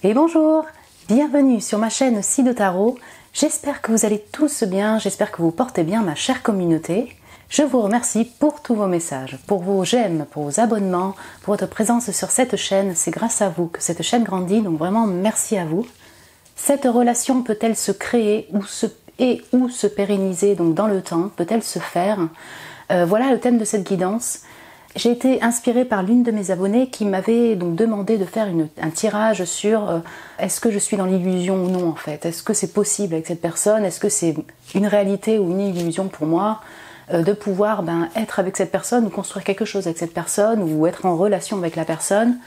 Et bonjour, bienvenue sur ma chaîne Scie de Tarot. J'espère que vous allez tous bien, j'espère que vous portez bien ma chère communauté. Je vous remercie pour tous vos messages, pour vos j'aime, pour vos abonnements, pour votre présence sur cette chaîne. C'est grâce à vous que cette chaîne grandit, donc vraiment merci à vous. Cette relation peut-elle se créer ou se pérenniser donc dans le temps? Peut-elle se faire? Voilà le thème de cette guidance. J'ai été inspirée par l'une de mes abonnées qui m'avait donc demandé de faire un tirage sur est-ce que je suis dans l'illusion ou non en fait? Est-ce que c'est possible avec cette personne? Est-ce que c'est une réalité ou une illusion pour moi de pouvoir être avec cette personne ou construire quelque chose avec cette personne ou être en relation avec la personne?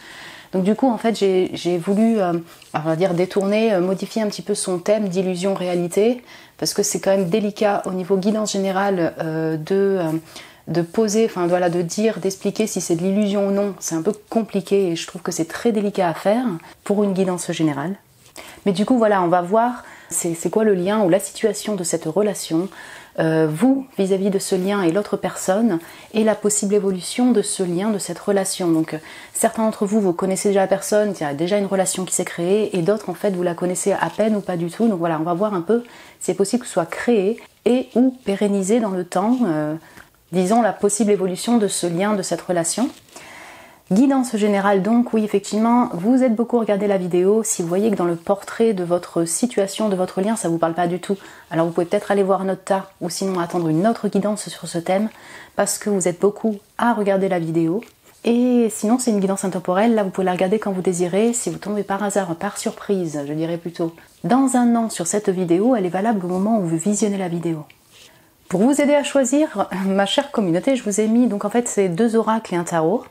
Donc du coup en fait j'ai voulu on va dire détourner, modifier un petit peu son thème d'illusion-réalité parce que c'est quand même délicat au niveau guidance générale de poser, enfin voilà, de dire, d'expliquer si c'est de l'illusion ou non. C'est un peu compliqué et je trouve que c'est très délicat à faire pour une guidance générale. Mais du coup voilà, on va voir c'est quoi le lien ou la situation de cette relation, vous vis-à-vis de ce lien et l'autre personne, et la possible évolution de ce lien, de cette relation. Donc certains d'entre vous, vous connaissez déjà la personne, il y a déjà une relation qui s'est créée, et d'autres en fait vous la connaissez à peine ou pas du tout. Donc voilà, on va voir un peu si c'est possible que ce soit créé et ou pérennisé dans le temps, disons la possible évolution de ce lien, de cette relation. Guidance générale donc, oui effectivement, vous êtes beaucoup regardé la vidéo, si vous voyez que dans le portrait de votre situation, de votre lien, ça ne vous parle pas du tout, alors vous pouvez peut-être aller voir un autre tas, ou sinon attendre une autre guidance sur ce thème, parce que vous êtes beaucoup à regarder la vidéo. Et sinon c'est une guidance intemporelle, là vous pouvez la regarder quand vous désirez, si vous tombez par hasard, par surprise, je dirais plutôt, dans un an sur cette vidéo, elle est valable au moment où vous visionnez la vidéo. Pour vous aider à choisir, ma chère communauté, je vous ai mis, donc en fait c'est 2 oracles et un tarot.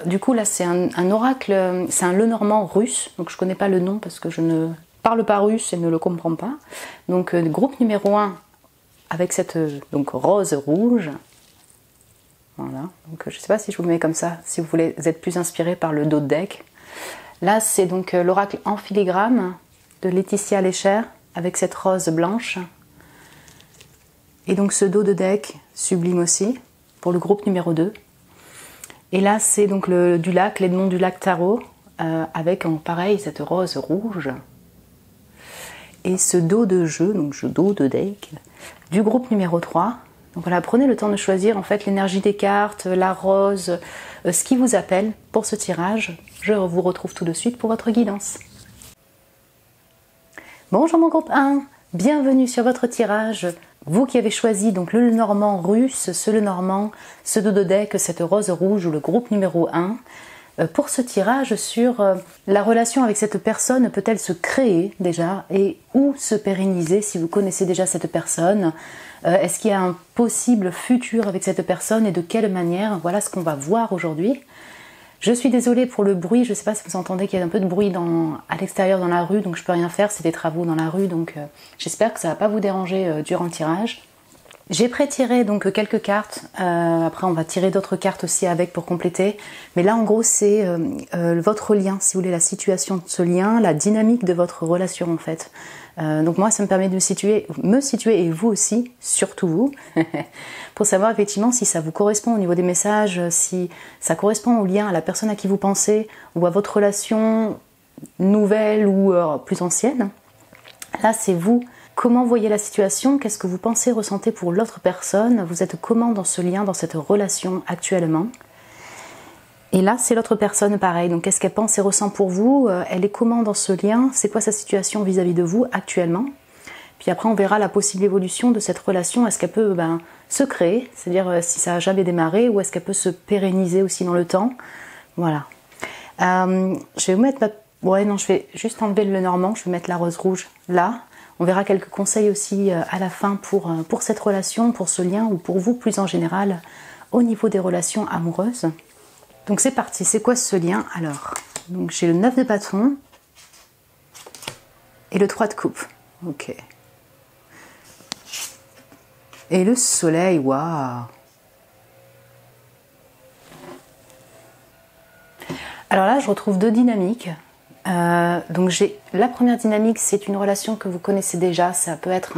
Du coup là c'est un oracle, c'est un Lenormand russe, donc je connais pas le nom parce que je ne parle pas russe et ne le comprends pas. Donc groupe numéro 1 avec cette donc rose rouge. Voilà, donc je sais pas si je vous le mets comme ça, si vous voulez être plus inspiré par le dos de deck. Là c'est donc l'oracle en filigrane de Laetitia Lécher avec cette rose blanche. Et donc ce dos de deck sublime aussi pour le groupe numéro 2. Et là c'est donc du lac, l'Edmond du lac Tarot, avec en pareil cette rose rouge. Et ce dos de jeu, donc ce dos de deck, du groupe numéro 3. Donc voilà, prenez le temps de choisir en fait l'énergie des cartes, la rose, ce qui vous appelle pour ce tirage. Je vous retrouve tout de suite pour votre guidance. Bonjour mon groupe 1, bienvenue sur votre tirage. Vous qui avez choisi donc le Lenormand russe, ce Lenormand, ce dos de deck, cette rose rouge ou le groupe numéro 1, pour ce tirage sur la relation avec cette personne, peut-elle se créer déjà et ou se pérenniser si vous connaissez déjà cette personne? Est-ce qu'il y a un possible futur avec cette personne et de quelle manière? Voilà ce qu'on va voir aujourd'hui. Je suis désolée pour le bruit, je ne sais pas si vous entendez qu'il y a un peu de bruit à l'extérieur dans la rue, donc je peux rien faire, c'est des travaux dans la rue, donc j'espère que ça ne va pas vous déranger durant le tirage. J'ai pré-tiré donc quelques cartes, après on va tirer d'autres cartes aussi avec pour compléter, mais là en gros c'est votre lien, si vous voulez, la situation de ce lien, la dynamique de votre relation en fait. Donc moi ça me permet de me situer et vous aussi, surtout vous, pour savoir effectivement si ça vous correspond au niveau des messages, si ça correspond au lien, à la personne à qui vous pensez, ou à votre relation nouvelle ou plus ancienne. Là c'est vous. Comment vous voyez la situation? Qu'est-ce que vous pensez, ressentez pour l'autre personne? Vous êtes comment dans ce lien, dans cette relation actuellement? Et là, c'est l'autre personne pareil. Donc, qu'est-ce qu'elle pense et ressent pour vous? Elle est comment dans ce lien? C'est quoi sa situation vis-à-vis de vous actuellement? Puis après, on verra la possible évolution de cette relation. Est-ce qu'elle peut se créer? C'est-à-dire si ça n'a jamais démarré, ou est-ce qu'elle peut se pérenniser aussi dans le temps? Voilà. Je vais vous mettre ouais, non, je vais juste enlever le Lenormand. Je vais mettre la rose rouge là. On verra quelques conseils aussi à la fin pour cette relation, pour ce lien, ou pour vous plus en général au niveau des relations amoureuses. Donc c'est parti, c'est quoi ce lien? Alors, donc j'ai le 9 de bâton et le 3 de coupe. Ok. Et le soleil, waouh! Alors là, je retrouve 2 dynamiques. Donc j'ai la première dynamique, c'est une relation que vous connaissez déjà, ça peut être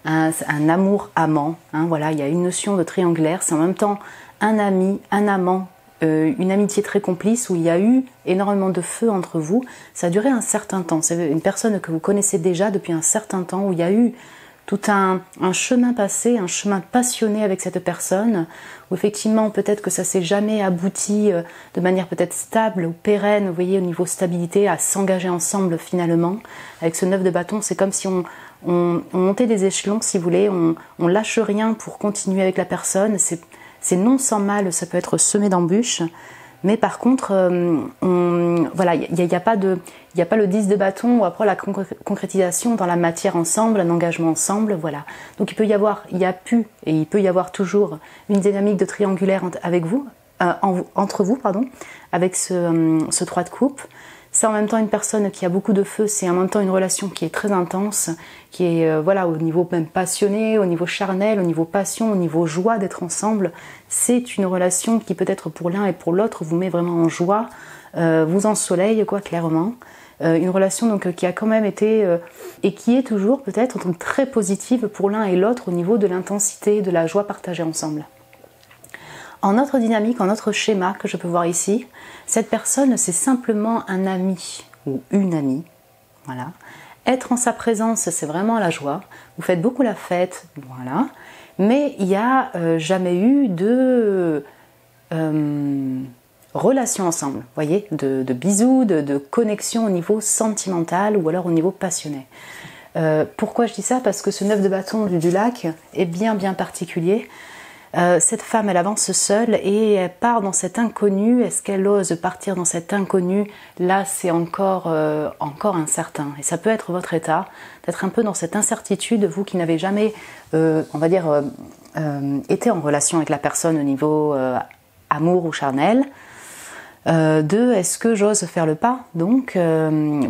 un amour amant, hein, voilà, il y a une notion de triangulaire, c'est en même temps un ami, un amant une amitié très complice où il y a eu énormément de feu entre vous. Ça a duré un certain temps. C'est une personne que vous connaissez déjà depuis un certain temps où il y a eu tout un chemin passé, un chemin passionné avec cette personne, où effectivement peut-être que ça s'est jamais abouti de manière peut-être stable ou pérenne, vous voyez, au niveau stabilité, à s'engager ensemble finalement. Avec ce 9 de bâton, c'est comme si on montait des échelons, si vous voulez, on lâche rien pour continuer avec la personne. C'est non sans mal, ça peut être semé d'embûches. Mais par contre, voilà, il n'y a pas le 10 de bâton ou après la concrétisation dans la matière ensemble, un engagement ensemble, voilà. Donc il peut y avoir toujours une dynamique de triangulaire avec vous, entre vous, pardon, avec ce 3 de coupe. C'est en même temps une personne qui a beaucoup de feu, c'est en même temps une relation qui est très intense, qui est voilà, au niveau même passionné, au niveau charnel, au niveau passion, au niveau joie d'être ensemble. C'est une relation qui peut-être pour l'un et pour l'autre vous met vraiment en joie, vous ensoleille quoi clairement. Une relation donc qui a quand même été et qui est toujours peut-être donc très positive pour l'un et l'autre au niveau de l'intensité, de la joie partagée ensemble. En autre dynamique, en autre schéma que je peux voir ici, cette personne c'est simplement un ami ou une amie, voilà. Être en sa présence c'est vraiment la joie, vous faites beaucoup la fête, voilà. Mais il n'y a jamais eu de relation ensemble, voyez, de bisous, de connexion au niveau sentimental ou alors au niveau passionné. Pourquoi je dis ça? Parce que ce 9 de bâton du lac est bien particulier. Cette femme, elle avance seule et elle part dans cet inconnu. Est-ce qu'elle ose partir dans cet inconnu? Là, c'est encore incertain. Et ça peut être votre état, d'être un peu dans cette incertitude, vous qui n'avez jamais, on va dire, été en relation avec la personne au niveau amour ou charnel. Est-ce que j'ose faire le pas donc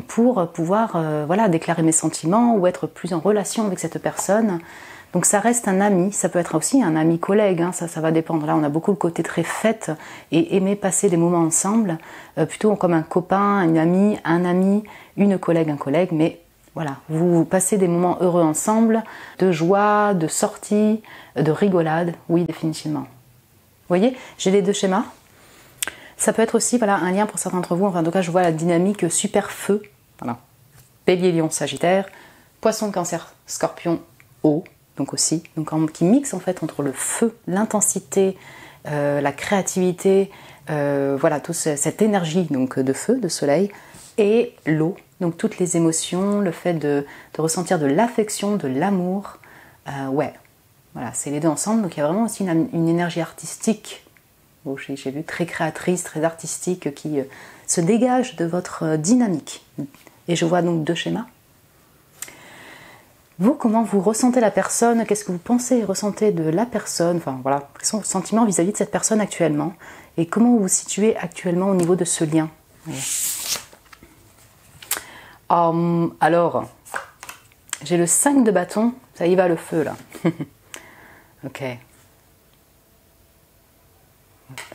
pour pouvoir voilà, déclarer mes sentiments ou être plus en relation avec cette personne. Donc ça reste un ami, ça peut être aussi un ami collègue, hein, ça va dépendre. Là on a beaucoup le côté très fête et aimer passer des moments ensemble, plutôt comme un copain, une amie, un ami, une collègue, un collègue, mais voilà, vous passez des moments heureux ensemble, de joie, de sortie, de rigolade, oui définitivement. Vous voyez, j'ai les deux schémas. Ça peut être aussi voilà, un lien pour certains d'entre vous, enfin en tout cas je vois la dynamique super feu, voilà. Bélier, Lion, Sagittaire, Poisson, Cancer, Scorpion, Eau. Donc aussi, donc qui mixe en fait entre le feu, l'intensité, la créativité, voilà, toute cette énergie donc, de feu, de soleil, et l'eau, donc toutes les émotions, le fait de ressentir de l'affection, de l'amour, ouais, voilà, c'est les deux ensemble, donc il y a vraiment aussi une énergie artistique, bon, j'ai vu très créatrice, très artistique, qui se dégage de votre dynamique. Et je vois donc deux schémas. Vous, comment vous ressentez la personne? Qu'est-ce que vous pensez et ressentez de la personne? Enfin voilà, quels sont vos sentiments vis-à-vis de cette personne actuellement? Et comment vous vous situez actuellement au niveau de ce lien? Alors, j'ai le 5 de bâton, ça y va le feu là. Ok.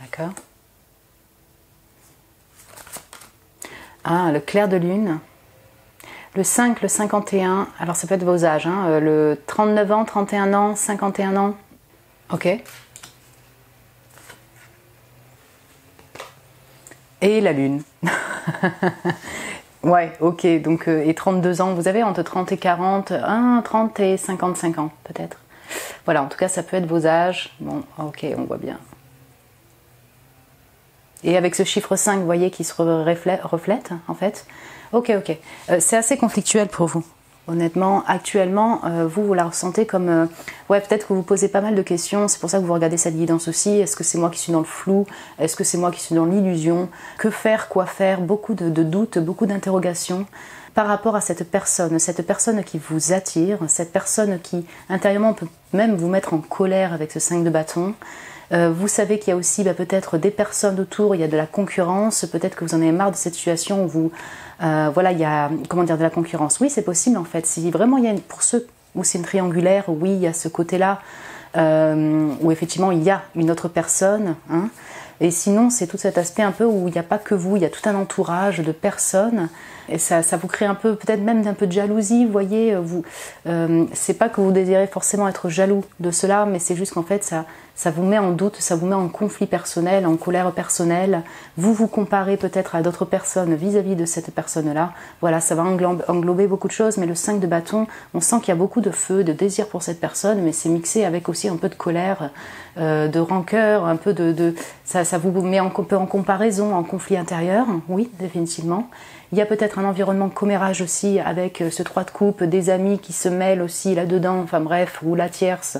D'accord. Ah, le clair de lune. Le 5, le 51, alors ça peut être vos âges, hein, le 39 ans, 31 ans, 51 ans, ok. Et la lune. Ouais, ok, donc et 32 ans, vous avez entre 30 et 40, 30 et 55 ans peut-être. Voilà, en tout cas ça peut être vos âges, bon, ok, on voit bien. Et avec ce chiffre 5, vous voyez, qui se reflète en fait. Ok. C'est assez conflictuel pour vous. Honnêtement, actuellement, vous la ressentez comme... ouais, peut-être que vous posez pas mal de questions. C'est pour ça que vous regardez cette guidance aussi. Est-ce que c'est moi qui suis dans le flou? Est-ce que c'est moi qui suis dans l'illusion? Que faire? Quoi faire? Beaucoup de doutes, beaucoup d'interrogations par rapport à cette personne qui vous attire, cette personne qui, intérieurement, peut même vous mettre en colère avec ce 5 de bâton. Vous savez qu'il y a aussi peut-être des personnes autour, il y a de la concurrence, peut-être que vous en avez marre de cette situation où vous, voilà, il y a, comment dire, de la concurrence. Oui, c'est possible en fait. Si vraiment il y a, pour ceux où c'est une triangulaire, oui, il y a ce côté-là, où effectivement il y a une autre personne, hein. Et sinon, c'est tout cet aspect un peu où il n'y a pas que vous, il y a tout un entourage de personnes. Et ça vous crée un peu, peut-être même un peu de jalousie, vous voyez. C'est pas que vous désirez forcément être jaloux de cela, mais c'est juste qu'en fait, ça vous met en doute, ça vous met en conflit personnel, en colère personnelle. Vous vous comparez peut-être à d'autres personnes vis-à-vis de cette personne-là. Voilà, ça va englober beaucoup de choses, mais le 5 de bâton, on sent qu'il y a beaucoup de feu, de désir pour cette personne, mais c'est mixé avec aussi un peu de colère, de rancœur, un peu ça vous met un peu en comparaison, en conflit intérieur, oui, définitivement. Il y a peut-être un environnement commérage aussi avec ce 3 de coupe, des amis qui se mêlent aussi là-dedans, enfin bref, ou la tierce.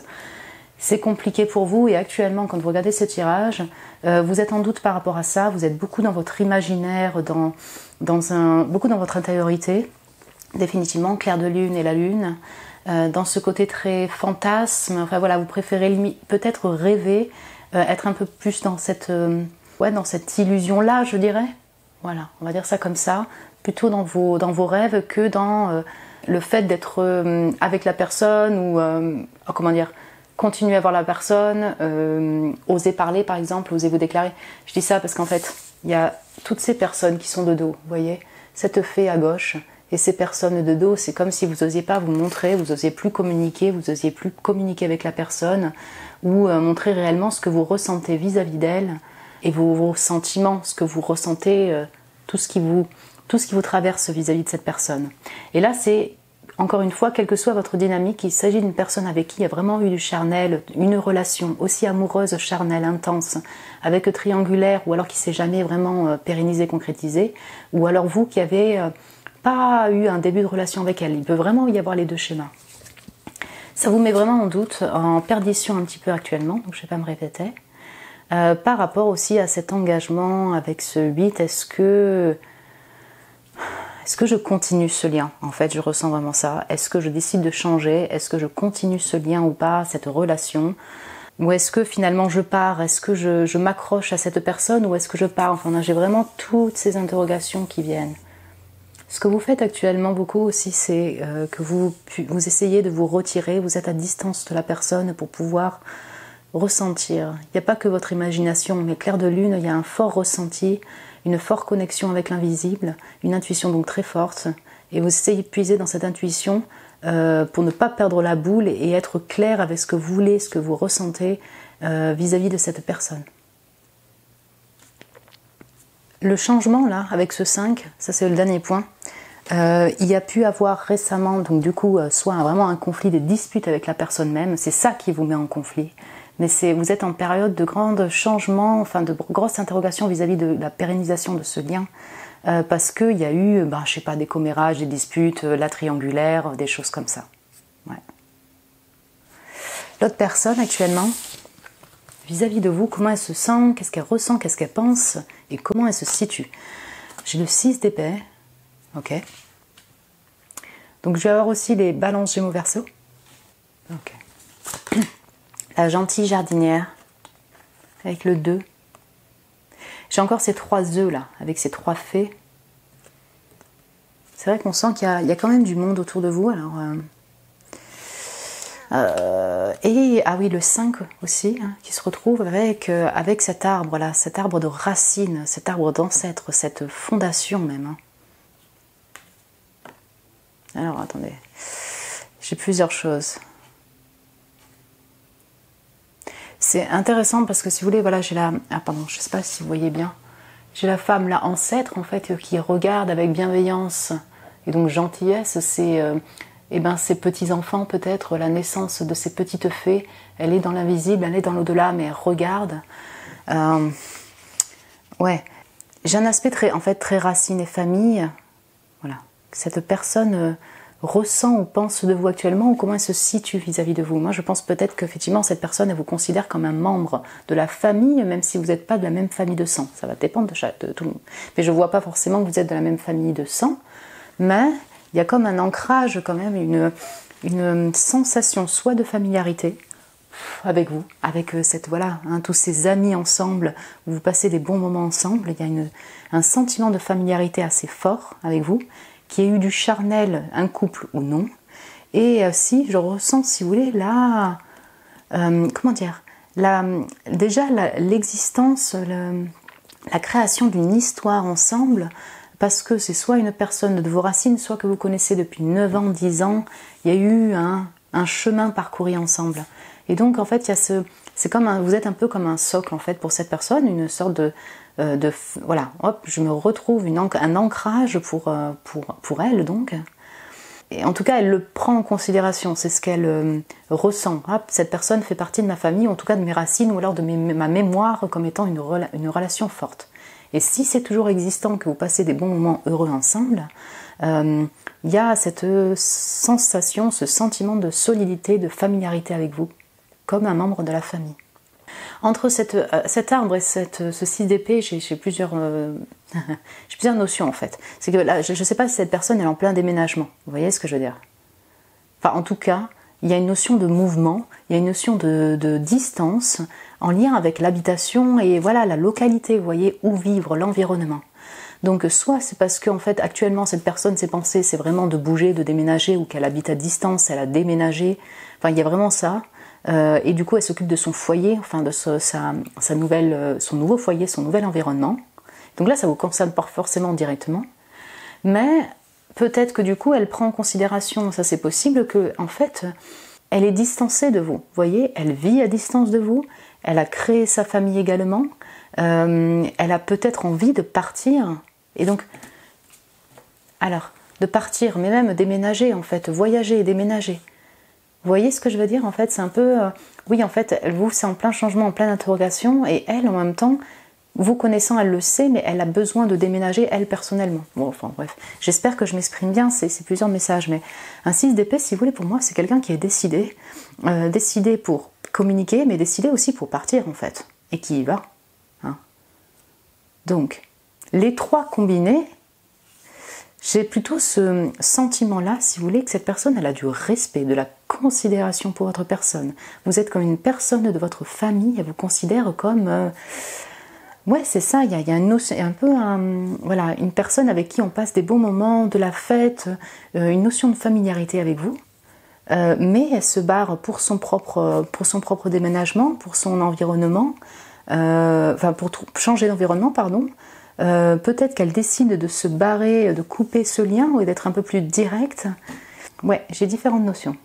C'est compliqué pour vous et actuellement, quand vous regardez ce tirage, vous êtes en doute par rapport à ça, vous êtes beaucoup dans votre imaginaire, beaucoup dans votre intériorité, définitivement, clair de lune et la lune, dans ce côté très fantasme, enfin voilà, vous préférez peut-être rêver, être un peu plus dans cette illusion-là, je dirais. Voilà, on va dire ça comme ça, plutôt dans vos rêves que dans le fait d'être avec la personne ou, comment dire, continuer à voir la personne, oser parler par exemple, oser vous déclarer. Je dis ça parce qu'en fait, il y a toutes ces personnes qui sont de dos, vous voyez, cette fée à gauche, et ces personnes de dos, c'est comme si vous n'osiez pas vous montrer, vous n'osiez plus communiquer, avec la personne, ou montrer réellement ce que vous ressentez vis-à-vis d'elle, et vos sentiments, ce que vous ressentez, tout ce qui vous traverse vis-à-vis de cette personne. Et là, c'est, encore une fois, quelle que soit votre dynamique, il s'agit d'une personne avec qui il y a vraiment eu du charnel, une relation aussi amoureuse, charnelle, intense, avec triangulaire, ou alors qui ne s'est jamais vraiment pérennisée, concrétisée, ou alors vous qui avez pas eu un début de relation avec elle. Il peut vraiment y avoir les deux schémas. Ça vous met vraiment en doute, en perdition un petit peu actuellement, donc je ne vais pas me répéter. Par rapport aussi à cet engagement avec ce 8, est-ce que je continue ce lien? En fait, je ressens vraiment ça. Est-ce que je décide de changer? Est-ce que je continue ce lien ou pas, cette relation? Ou est-ce que finalement je pars? Est-ce que je m'accroche à cette personne ou est-ce que je pars? Enfin, j'ai vraiment toutes ces interrogations qui viennent. Ce que vous faites actuellement beaucoup aussi, c'est que vous essayez de vous retirer, vous êtes à distance de la personne pour pouvoir ressentir. Il n'y a pas que votre imagination, mais clair de lune, il y a un fort ressenti, une forte connexion avec l'invisible, une intuition donc très forte, et vous essayez de puiser dans cette intuition pour ne pas perdre la boule et être clair avec ce que vous voulez, ce que vous ressentez vis-à-vis de cette personne. Le changement là, avec ce 5, ça c'est le dernier point, il y a pu avoir récemment, donc du coup, soit vraiment un conflit, des disputes avec la personne même, c'est ça qui vous met en conflit. Mais vous êtes en période de grands changements, enfin de grosses interrogations vis-à-vis de la pérennisation de ce lien, parce qu'il y a eu, je sais pas, des commérages, des disputes, la triangulaire, des choses comme ça. Ouais. L'autre personne actuellement, vis-à-vis de vous, comment elle se sent, qu'est-ce qu'elle ressent, qu'est-ce qu'elle pense, et comment elle se situe. J'ai le 6 d'épée, ok. Donc je vais avoir aussi les balances Gémeaux Verseau, ok. La gentille jardinière, avec le 2. J'ai encore ces 3 œufs là, avec ces 3 fées. C'est vrai qu'on sent qu'il y a quand même du monde autour de vous. Alors, et ah oui, le 5 aussi, hein, qui se retrouve avec cet arbre là, cet arbre de racines, cet arbre d'ancêtre, cette fondation même. Hein. Alors attendez, j'ai plusieurs choses. C'est intéressant parce que si vous voulez, voilà, j'ai la... Ah pardon, je ne sais pas si vous voyez bien. J'ai la femme, là, ancêtre, en fait, qui regarde avec bienveillance et donc gentillesse ses petits-enfants, peut-être, la naissance de ces petites fées. Elle est dans l'invisible, elle est dans l'au-delà, mais elle regarde. Ouais. J'ai un aspect très racine et famille. Voilà. Cette personne... ressent ou pense de vous actuellement ou comment elle se situe vis-à-vis de vous. Moi, je pense peut-être qu'effectivement, cette personne, elle vous considère comme un membre de la famille, même si vous n'êtes pas de la même famille de sang. Ça va dépendre de tout le monde. Mais je ne vois pas forcément que vous êtes de la même famille de sang, mais il y a comme un ancrage, quand même, une sensation soit de familiarité avec vous, avec cette, voilà, hein, tous ces amis ensemble, où vous passez des bons moments ensemble. Il y a un sentiment de familiarité assez fort avec vous, qu'il y ait eu du charnel, un couple ou non. Et si je ressens, si vous voulez, l'existence, la création d'une histoire ensemble, parce que c'est soit une personne de vos racines, soit que vous connaissez depuis 9 ans, 10 ans, il y a eu un chemin parcouru ensemble. Et donc, en fait, il y a C'est comme vous êtes un peu comme un socle en fait pour cette personne, une sorte de voilà, hop, je me retrouve un ancrage pour elle donc. Et en tout cas, elle le prend en considération, c'est ce qu'elle ressent. Hop, cette personne fait partie de ma famille, en tout cas de mes racines, ou alors de ma mémoire comme étant une relation forte. Et si c'est toujours existant, que vous passez des bons moments heureux ensemble, il y a cette sensation, ce sentiment de solidité, de familiarité avec vous, comme un membre de la famille. Entre cet arbre et ce 6 d'épée, j'ai plusieurs notions en fait. C'est que là, je ne sais pas si cette personne est en plein déménagement. Vous voyez ce que je veux dire? Enfin, en tout cas, il y a une notion de mouvement, il y a une notion de distance en lien avec l'habitation et voilà la localité, vous voyez, où vivre, l'environnement. Donc soit c'est parce que en fait actuellement cette personne, ses pensées, c'est vraiment de bouger, de déménager, ou qu'elle habite à distance, elle a déménagé. Enfin, il y a vraiment ça. Et du coup, elle s'occupe de son foyer, enfin de son nouveau foyer, son nouvel environnement. Donc là, ça ne vous concerne pas forcément directement. Mais peut-être que du coup, elle prend en considération, ça c'est possible, que en fait, elle est distancée de vous. Vous voyez, elle vit à distance de vous, elle a créé sa famille également, elle a peut-être envie de partir. Et donc, alors, de partir, mais même déménager en fait, voyager et déménager. Vous voyez ce que je veux dire en fait, c'est un peu... oui, en fait, vous, c'est en plein changement, en pleine interrogation, et elle, en même temps, vous connaissant, elle le sait, mais elle a besoin de déménager, elle, personnellement. Bon, enfin, bref. J'espère que je m'exprime bien, c'est plusieurs messages, mais un 6 d'épée, si vous voulez, pour moi, c'est quelqu'un qui est décidé pour communiquer, mais décidé aussi pour partir, en fait, et qui y va. Hein. Donc, les trois combinés, j'ai plutôt ce sentiment-là, si vous voulez, que cette personne, elle a du respect, de la considération pour votre personne. Vous êtes comme une personne de votre famille, elle vous considère comme... ouais, c'est ça, il y a un peu voilà, une personne avec qui on passe des bons moments, de la fête, une notion de familiarité avec vous. Mais elle se barre pour son propre déménagement, pour son environnement, enfin pour changer d'environnement, pardon. Peut-être qu'elle décide de se barrer, de couper ce lien ou d'être un peu plus directe. Ouais, j'ai différentes notions.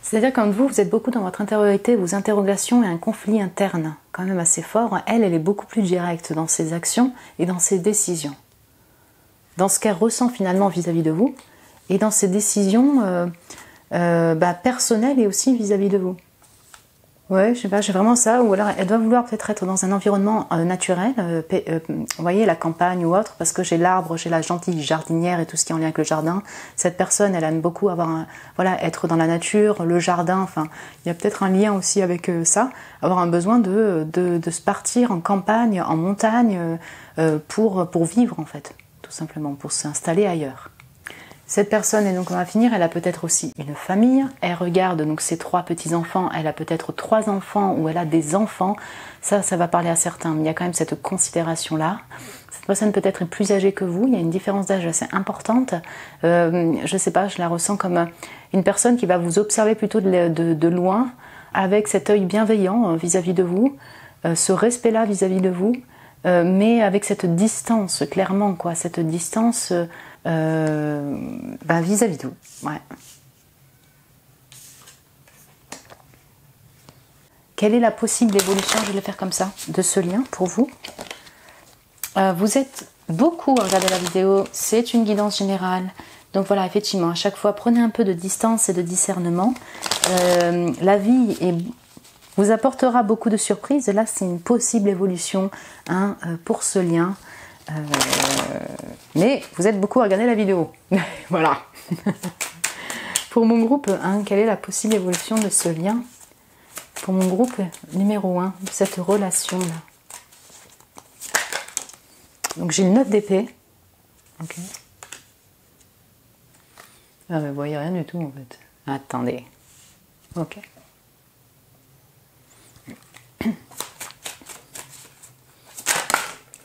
C'est-à-dire quand vous êtes beaucoup dans votre intériorité, vos interrogations et un conflit interne quand même assez fort, elle est beaucoup plus directe dans ses actions et dans ses décisions. Dans ce qu'elle ressent finalement vis-à-vis de vous et dans ses décisions personnelles et aussi vis-à-vis de vous. Ouais, je sais pas, j'ai vraiment ça, ou alors elle doit vouloir peut-être être dans un environnement naturel, vous voyez, la campagne ou autre, parce que j'ai l'arbre, j'ai la gentille jardinière et tout ce qui est en lien avec le jardin. Cette personne, elle aime beaucoup être dans la nature, le jardin, enfin, il y a peut-être un lien aussi avec ça, avoir un besoin de se partir en campagne, en montagne, pour vivre en fait, tout simplement, pour s'installer ailleurs. Cette personne, et donc on va finir, elle a peut-être aussi une famille, elle regarde donc ses 3 petits-enfants, elle a peut-être 3 enfants ou elle a des enfants, ça va parler à certains, mais il y a quand même cette considération-là. Cette personne peut-être est plus âgée que vous, il y a une différence d'âge assez importante, je sais pas, je la ressens comme une personne qui va vous observer plutôt de loin, avec cet œil bienveillant vis-à-vis de vous, ce respect-là vis-à-vis de vous, mais avec cette distance, clairement, quoi, cette distance... vis-à-vis de vous. Ouais. Quelle est la possible évolution, je vais le faire comme ça, de ce lien pour vous? Vous êtes beaucoup à regarder la vidéo, c'est une guidance générale. Donc voilà, effectivement, à chaque fois, prenez un peu de distance et de discernement. La vie vous apportera beaucoup de surprises. Là, c'est une possible évolution pour ce lien. Mais vous êtes beaucoup à regarder la vidéo. Voilà. Pour mon groupe 1, quelle est la possible évolution de ce lien? Pour mon groupe numéro 1, de cette relation-là. Donc j'ai le 9 d'épée. Ok. Ah mais vous voyez rien du tout en fait. Attendez. Ok.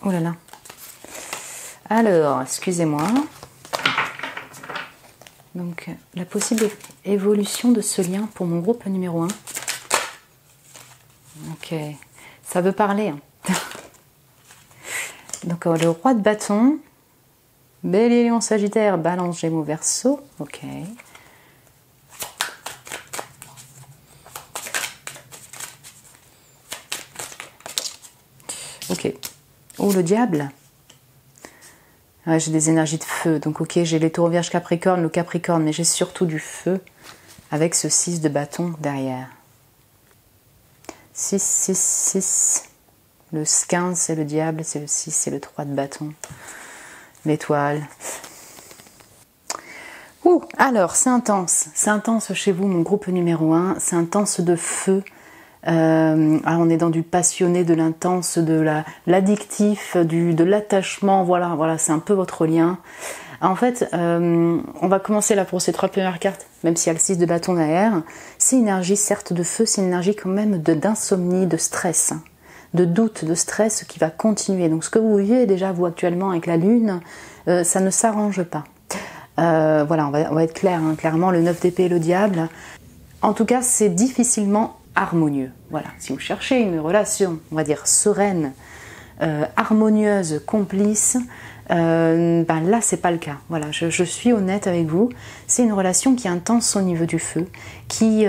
Oh là là. Alors, excusez-moi. Donc, la possible évolution de ce lien pour mon groupe numéro 1. Ok, ça veut parler. Hein. Donc, le roi de bâton, Bélier, Lion, Sagittaire, Balance, Gémeaux, Verseau. Ok. Ok. Oh, le diable. Ouais, j'ai des énergies de feu. Donc, ok, j'ai les taureaux vierges capricorne, le capricorne, mais j'ai surtout du feu avec ce 6 de bâton derrière. 6, 6, 6. Le 15, c'est le diable, c'est le 6, c'est le 3 de bâton. L'étoile. Ouh, alors, c'est intense. C'est intense chez vous, mon groupe numéro 1. C'est intense de feu. Alors on est dans du passionné, de l'intense, de l'addictif, de l'attachement. Voilà, c'est un peu votre lien. En fait, on va commencer là pour ces 3 premières cartes, même s'il y a le 6 de bâton derrière. C'est une énergie, certes, de feu, c'est une énergie quand même d'insomnie, de stress, de doute, de stress qui va continuer. Donc ce que vous vivez déjà, vous, actuellement, avec la lune, ça ne s'arrange pas. Voilà, on va être clair, hein, clairement, le 9 d'épée et le diable. En tout cas, c'est difficilement harmonieux. Voilà, si vous cherchez une relation, on va dire, sereine, harmonieuse, complice, ben là c'est pas le cas. Voilà, je suis honnête avec vous. C'est une relation qui est intense au niveau du feu, qui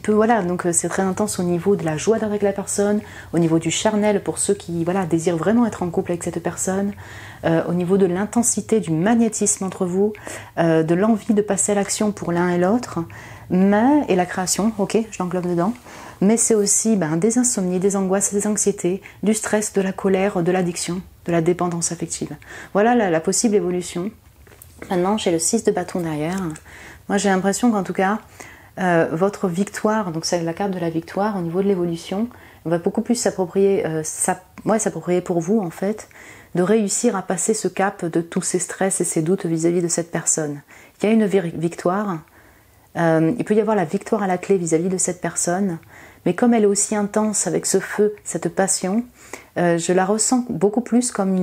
peut, voilà, donc c'est très intense au niveau de la joie d'être avec la personne, au niveau du charnel pour ceux qui, voilà, désirent vraiment être en couple avec cette personne, au niveau de l'intensité, du magnétisme entre vous, de l'envie de passer à l'action pour l'un et l'autre, et la création, ok, je l'englobe dedans. Mais c'est aussi des insomnies, des angoisses, des anxiétés, du stress, de la colère, de l'addiction, de la dépendance affective. Voilà la possible évolution. Maintenant, j'ai le 6 de bâton derrière. Moi, j'ai l'impression qu'en tout cas, votre victoire, donc c'est la carte de la victoire au niveau de l'évolution, on va beaucoup plus s'approprier pour vous, en fait, de réussir à passer ce cap de tous ces stress et ces doutes vis-à-vis de cette personne. Il y a une victoire. Il peut y avoir la victoire à la clé vis-à-vis de cette personne, mais comme elle est aussi intense avec ce feu, cette passion, je la ressens beaucoup plus comme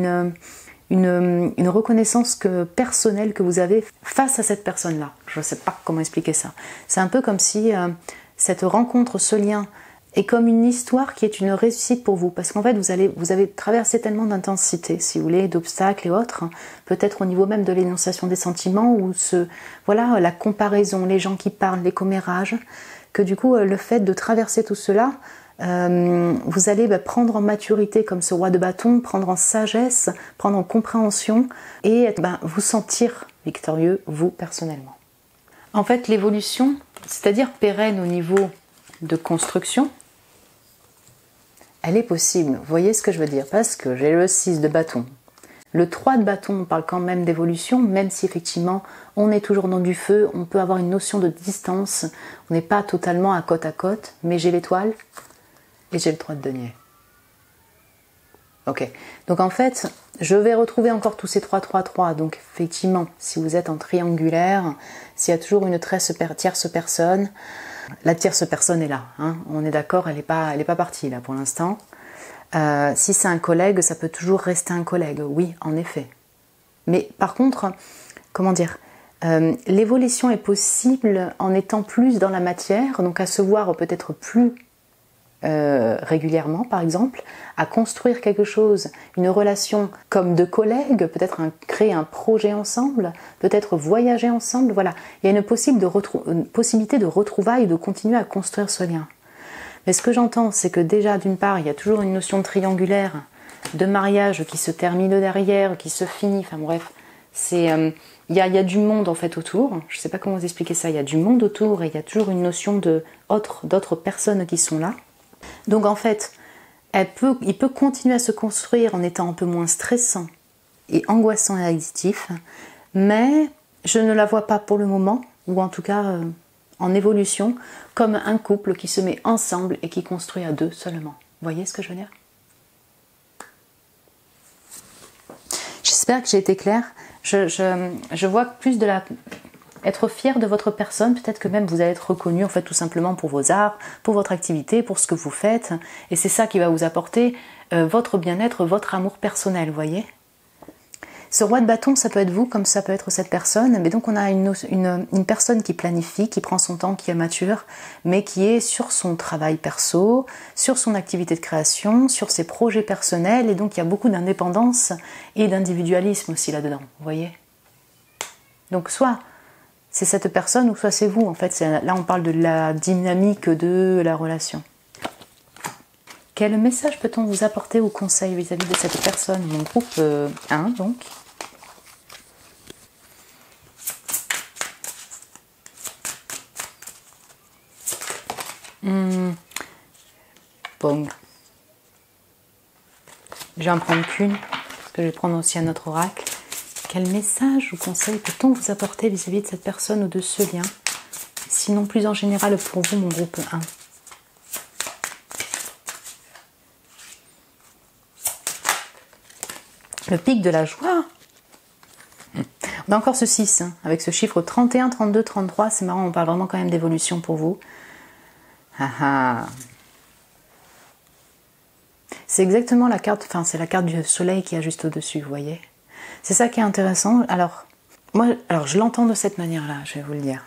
une reconnaissance personnelle que vous avez face à cette personne-là. Je ne sais pas comment expliquer ça. C'est un peu comme si cette rencontre, ce lien, est comme une histoire qui est une réussite pour vous, parce qu'en fait vous avez traversé tellement d'intensité, si vous voulez, d'obstacles et autres, peut-être au niveau même de l'énonciation des sentiments, ou voilà, la comparaison, les gens qui parlent, les commérages, que du coup le fait de traverser tout cela, vous allez prendre en maturité comme ce roi de bâton, prendre en sagesse, prendre en compréhension et vous sentir victorieux, vous personnellement. En fait, l'évolution, c'est-à-dire pérenne au niveau de construction, elle est possible. Vous voyez ce que je veux dire? Parce que j'ai le 6 de bâton. Le 3 de bâton, on parle quand même d'évolution, même si effectivement on est toujours dans du feu, on peut avoir une notion de distance, on n'est pas totalement à côte, mais j'ai l'étoile et j'ai le 3 de denier. Ok, donc en fait, je vais retrouver encore tous ces 3, donc effectivement, si vous êtes en triangulaire, s'il y a toujours une tierce personne, la tierce personne est là, hein, on est d'accord, elle est pas partie là pour l'instant. Si c'est un collègue, ça peut toujours rester un collègue, oui, en effet. Mais par contre, comment dire, l'évolution est possible en étant plus dans la matière, donc à se voir peut-être plus régulièrement, par exemple, à construire quelque chose, une relation comme de collègues, peut-être créer un projet ensemble, peut-être voyager ensemble, voilà. Il y a une possibilité de retrouvailles, de continuer à construire ce lien. Mais ce que j'entends, c'est que déjà, d'une part, il y a toujours une notion triangulaire de mariage qui se termine derrière, qui se finit, enfin bref, il y a du monde en fait autour, je ne sais pas comment vous expliquer ça, il y a du monde autour et il y a toujours une notion d'autres personnes qui sont là. Donc en fait, il peut continuer à se construire en étant un peu moins stressant et angoissant et addictif, mais je ne la vois pas pour le moment, ou en tout cas en évolution, comme un couple qui se met ensemble et qui construit à deux seulement. Vous voyez ce que je veux dire? J'espère que j'ai été claire. Je vois plus être fier de votre personne, peut-être que même vous allez être reconnu en fait tout simplement pour vos arts, pour votre activité, pour ce que vous faites, et c'est ça qui va vous apporter votre bien-être, votre amour personnel, vous voyez. Ce roi de bâton, ça peut être vous, comme ça peut être cette personne, mais donc on a une personne qui planifie, qui prend son temps, qui est mature, mais qui est sur son travail perso, sur son activité de création, sur ses projets personnels, et donc il y a beaucoup d'indépendance et d'individualisme aussi là-dedans, vous voyez. Donc soit c'est cette personne, ou soit c'est vous, en fait, là on parle de la dynamique de la relation. Quel message peut-on vous apporter ou conseil vis-à-vis de cette personne? Mon groupe 1 donc. Bon. Je vais en prendre qu'une, parce que je vais prendre aussi un autre oracle. Quel message ou conseil peut-on vous apporter vis-à-vis de cette personne ou de ce lien? Sinon plus en général pour vous, mon groupe 1. Le pic de la joie. On a encore ce 6, hein, avec ce chiffre 31, 32, 33. C'est marrant, on parle vraiment quand même d'évolution pour vous. Ah ah. C'est exactement la carte, enfin c'est la carte du soleil qui est juste au-dessus, vous voyez. C'est ça qui est intéressant. Alors, moi, je l'entends de cette manière-là, je vais vous le dire.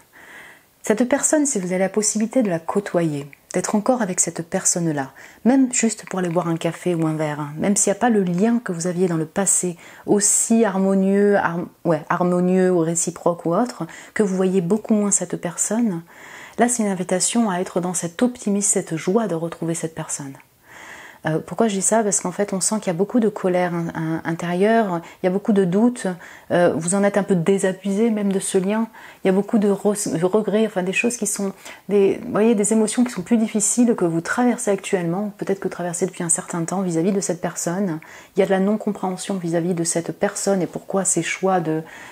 Cette personne, si vous avez la possibilité de la côtoyer, d'être encore avec cette personne-là, même juste pour aller boire un café ou un verre, hein, même s'il n'y a pas le lien que vous aviez dans le passé, aussi harmonieux, harmonieux ou réciproque ou autre, que vous voyez beaucoup moins cette personne, là c'est une invitation à être dans cet optimisme, cette joie de retrouver cette personne. Pourquoi je dis ça? Parce qu'en fait on sent qu'il y a beaucoup de colère intérieure, il y a beaucoup de doutes, vous en êtes un peu désabusé même de ce lien, il y a beaucoup de regrets, enfin des choses qui sont, vous voyez, des émotions qui sont plus difficiles que vous traversez actuellement, peut-être que traversez depuis un certain temps vis-à-vis de cette personne. Il y a de la non-compréhension vis-à-vis de cette personne et pourquoi ces choix,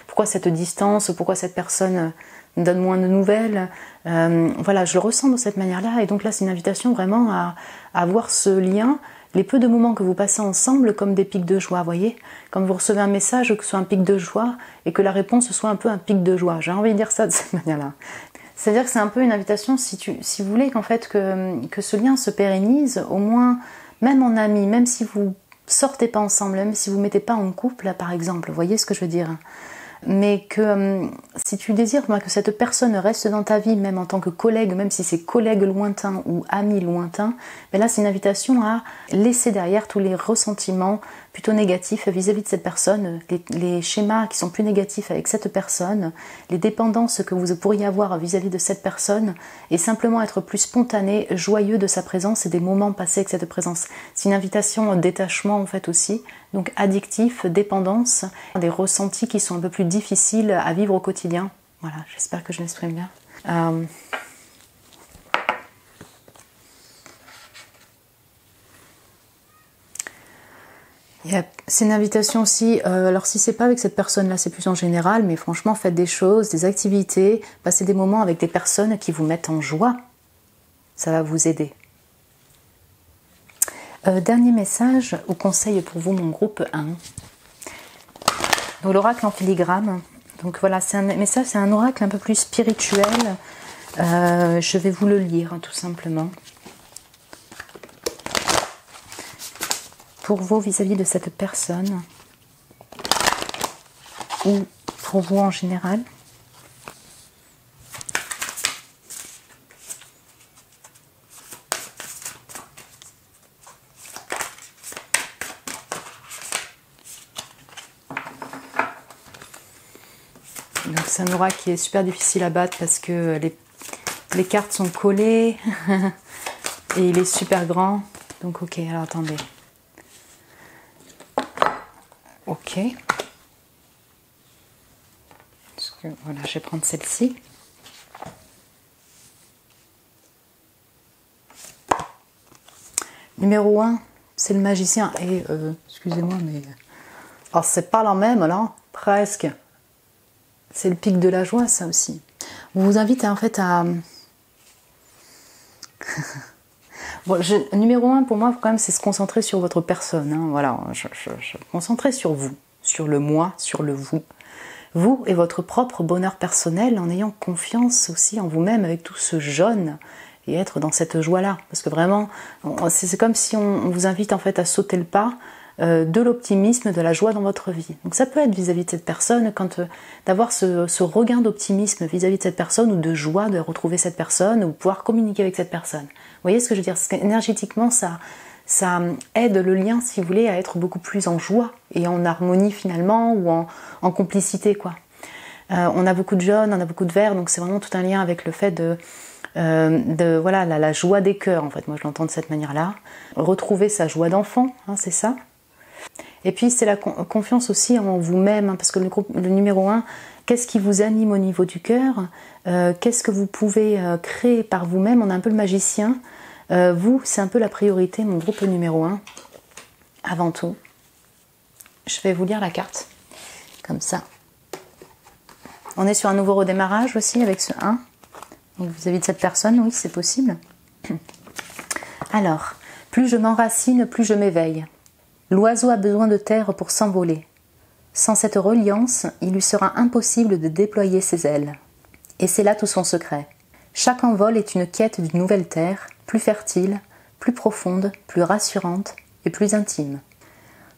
pourquoi cette distance, pourquoi cette personne donne moins de nouvelles. Voilà, je le ressens de cette manière-là. Et donc là, c'est une invitation vraiment à voir ce lien, les peu de moments que vous passez ensemble comme des pics de joie, vous voyez. Quand vous recevez un message, que ce soit un pic de joie et que la réponse soit un peu un pic de joie. J'ai envie de dire ça de cette manière-là. C'est-à-dire que c'est un peu une invitation, si vous voulez qu'en fait que ce lien se pérennise, au moins, même en ami, même si vous sortez pas ensemble, même si vous mettez pas en couple, là, par exemple, vous voyez ce que je veux dire? Mais que si tu désires que cette personne reste dans ta vie, même en tant que collègue, même si c'est collègue lointain ou ami lointain, mais là c'est une invitation à laisser derrière tous les ressentiments plutôt négatifs vis-à-vis de cette personne, les schémas qui sont plus négatifs avec cette personne, les dépendances que vous pourriez avoir vis-à-vis de cette personne, et simplement être plus spontané, joyeux de sa présence et des moments passés avec cette présence. C'est une invitation au détachement en fait aussi, donc addictif, dépendance, des ressentis qui sont un peu plus difficiles à vivre au quotidien. Voilà, j'espère que je m'exprime bien. C'est une invitation aussi, alors si c'est pas avec cette personne-là, c'est plus en général, mais franchement, faites des choses, des activités, passez des moments avec des personnes qui vous mettent en joie. Ça va vous aider. Dernier message ou conseil pour vous, mon groupe 1. Donc l'oracle en filigrane. Donc voilà, c'est un message, c'est un oracle un peu plus spirituel. Je vais vous le lire, hein, tout simplement. Pour vous vis-à-vis de cette personne, ou pour vous en général. Donc c'est un oracle qui est super difficile à battre parce que les cartes sont collées et il est super grand. Donc ok, alors attendez. Ok. Voilà, je vais prendre celle-ci. Numéro 1, c'est le magicien. Et excusez-moi, mais... Alors c'est pas la même, là, presque. C'est le pic de la joie, ça aussi. On vous invite en fait à... Bon, numéro 1 pour moi quand même c'est se concentrer sur votre personne, hein. Voilà, je concentrer sur vous, sur le moi, sur le vous et votre propre bonheur personnel en ayant confiance aussi en vous-même avec tout ce jaune et être dans cette joie là, parce que vraiment c'est comme si on vous invite en fait à sauter le pas de l'optimisme, de la joie dans votre vie. Donc ça peut être vis-à-vis de cette personne, d'avoir ce regain d'optimisme vis-à-vis de cette personne ou de joie de retrouver cette personne ou pouvoir communiquer avec cette personne. Vous voyez ce que je veux dire? Parce qu'énergétiquement, ça aide le lien, si vous voulez, à être beaucoup plus en joie et en harmonie finalement ou en complicité, quoi. On a beaucoup de jaune, on a beaucoup de vert, donc c'est vraiment tout un lien avec le fait voilà, la joie des cœurs, en fait, moi je l'entends de cette manière-là. Retrouver sa joie d'enfant, hein, c'est ça. Et puis c'est la confiance aussi en vous-même, hein, parce que le numéro 1, qu'est-ce qui vous anime au niveau du cœur, qu'est-ce que vous pouvez créer par vous-même, on est un peu le magicien. Vous, c'est un peu la priorité, mon groupe numéro 1, avant tout. Je vais vous lire la carte, comme ça. On est sur un nouveau redémarrage aussi avec ce 1. Vis-à-vis de cette personne, oui, c'est possible. Alors, plus je m'enracine, plus je m'éveille. L'oiseau a besoin de terre pour s'envoler. Sans cette reliance, il lui sera impossible de déployer ses ailes. Et c'est là tout son secret. Chaque envol est une quête d'une nouvelle terre, plus fertile, plus profonde, plus rassurante et plus intime.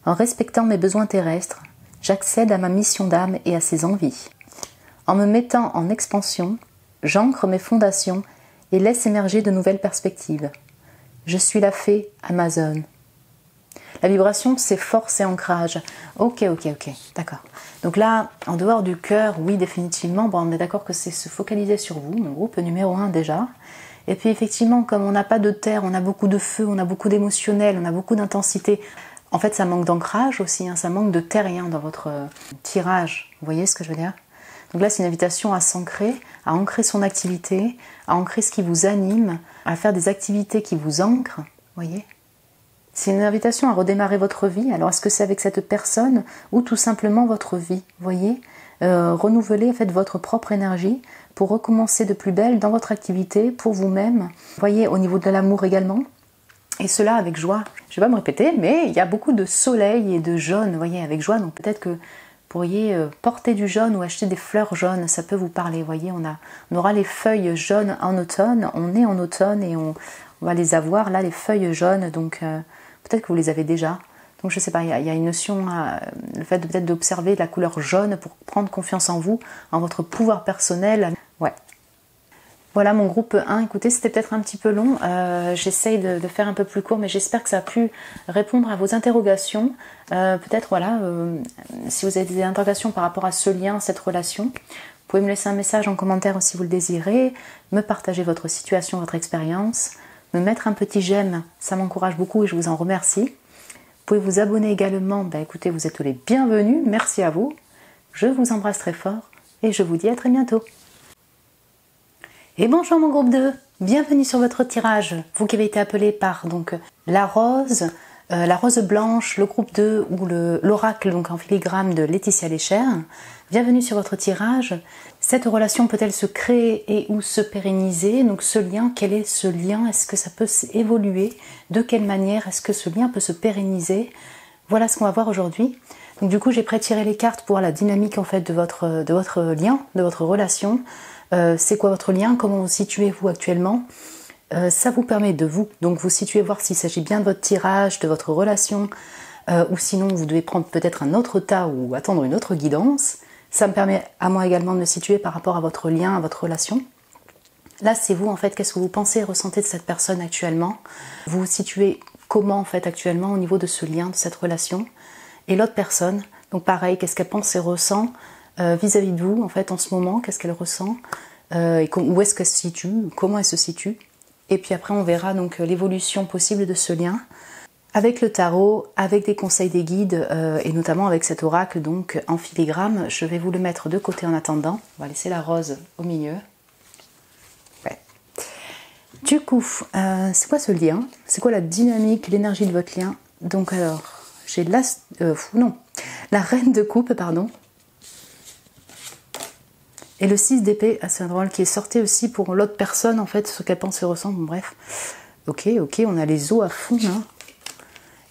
En respectant mes besoins terrestres, j'accède à ma mission d'âme et à ses envies. En me mettant en expansion, j'ancre mes fondations et laisse émerger de nouvelles perspectives. Je suis la fée Amazon. La vibration, c'est force et ancrage. Ok, d'accord. Donc là, en dehors du cœur, oui, définitivement, bon, on est d'accord que c'est se focaliser sur vous, mon groupe numéro 1 déjà. Et puis effectivement, comme on n'a pas de terre, on a beaucoup de feu, on a beaucoup d'émotionnel, on a beaucoup d'intensité. En fait, ça manque d'ancrage aussi, hein, ça manque de terrien dans votre tirage. Vous voyez ce que je veux dire ? Donc là, c'est une invitation à s'ancrer, à ancrer son activité, à ancrer ce qui vous anime, à faire des activités qui vous ancrent, voyez. C'est une invitation à redémarrer votre vie. Alors, est-ce que c'est avec cette personne ou tout simplement votre vie, voyez. Renouveler en fait votre propre énergie pour recommencer de plus belle dans votre activité, pour vous-même, voyez, au niveau de l'amour également. Et cela avec joie. Je ne vais pas me répéter, mais il y a beaucoup de soleil et de jaune, voyez, avec joie. Donc peut-être que pourriez porter du jaune ou acheter des fleurs jaunes, ça peut vous parler, voyez, on aura les feuilles jaunes en automne, on est en automne et on va les avoir, là, les feuilles jaunes, donc peut-être que vous les avez déjà, donc je sais pas, il y a une notion, le fait de peut-être d'observer la couleur jaune pour prendre confiance en vous, en votre pouvoir personnel, ouais. Voilà mon groupe 1, écoutez, c'était peut-être un petit peu long, j'essaye de faire un peu plus court, mais j'espère que ça a pu répondre à vos interrogations. Peut-être, voilà, si vous avez des interrogations par rapport à ce lien, cette relation, vous pouvez me laisser un message en commentaire si vous le désirez, me partager votre situation, votre expérience, me mettre un petit j'aime, ça m'encourage beaucoup et je vous en remercie. Vous pouvez vous abonner également, écoutez, vous êtes les bienvenus, merci à vous, je vous embrasse très fort et je vous dis à très bientôt. Et bonjour mon groupe 2, bienvenue sur votre tirage, vous qui avez été appelé par donc la rose blanche, le groupe 2 ou l'oracle donc en filigrane de Laetitia Lécher. Bienvenue sur votre tirage. Cette relation peut-elle se créer et ou se pérenniser? Donc ce lien, quel est ce lien? Est-ce que ça peut évoluer? De quelle manière est-ce que ce lien peut se pérenniser? Voilà ce qu'on va voir aujourd'hui. Donc du coup j'ai pré-tiré les cartes pour la dynamique en fait de votre lien, de votre relation. C'est quoi votre lien? Comment vous situez-vous actuellement? Ça vous permet de vous situer, voir s'il s'agit bien de votre tirage, de votre relation, ou sinon vous devez prendre peut-être un autre tas ou attendre une autre guidance. Ça me permet à moi également de me situer par rapport à votre lien, à votre relation. Là c'est vous en fait, qu'est-ce que vous pensez et ressentez de cette personne actuellement? Vous vous situez comment en fait actuellement au niveau de ce lien, de cette relation? Et l'autre personne, donc pareil, qu'est-ce qu'elle pense et ressent vis-à-vis de vous en fait en ce moment, qu'est-ce qu'elle ressent, et où est-ce qu'elle se situe, comment elle se situe. Et puis après on verra donc l'évolution possible de ce lien avec le tarot, avec des conseils des guides et notamment avec cet oracle donc en filigrane. Je vais vous le mettre de côté en attendant. On va laisser la rose au milieu. Ouais. Du coup, c'est quoi ce lien? C'est quoi la dynamique, l'énergie de votre lien? Donc alors, j'ai la reine de coupe, pardon. Et le 6 d'épée, c'est un drôle qui est sorti aussi pour l'autre personne, en fait, ce qu'elle pense et ressent, bon, bref. Ok, on a les os à fond, là.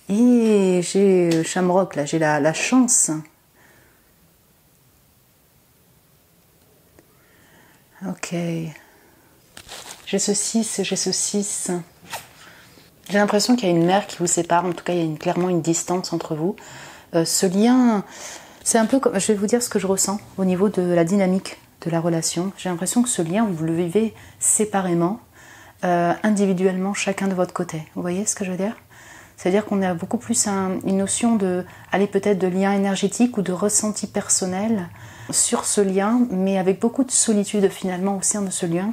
Et j'ai Shamrock, là, j'ai la chance. Ok. J'ai ce 6, j'ai ce 6. J'ai l'impression qu'il y a une mer qui vous sépare, en tout cas, il y a clairement une distance entre vous. Ce lien, c'est un peu comme, je vais vous dire ce que je ressens au niveau de la dynamique de la relation. J'ai l'impression que ce lien, vous le vivez séparément, individuellement, chacun de votre côté. Vous voyez ce que je veux dire? C'est-à-dire qu'on a beaucoup plus une notion de, aller peut-être de lien énergétique ou de ressenti personnel sur ce lien, mais avec beaucoup de solitude finalement au sein de ce lien.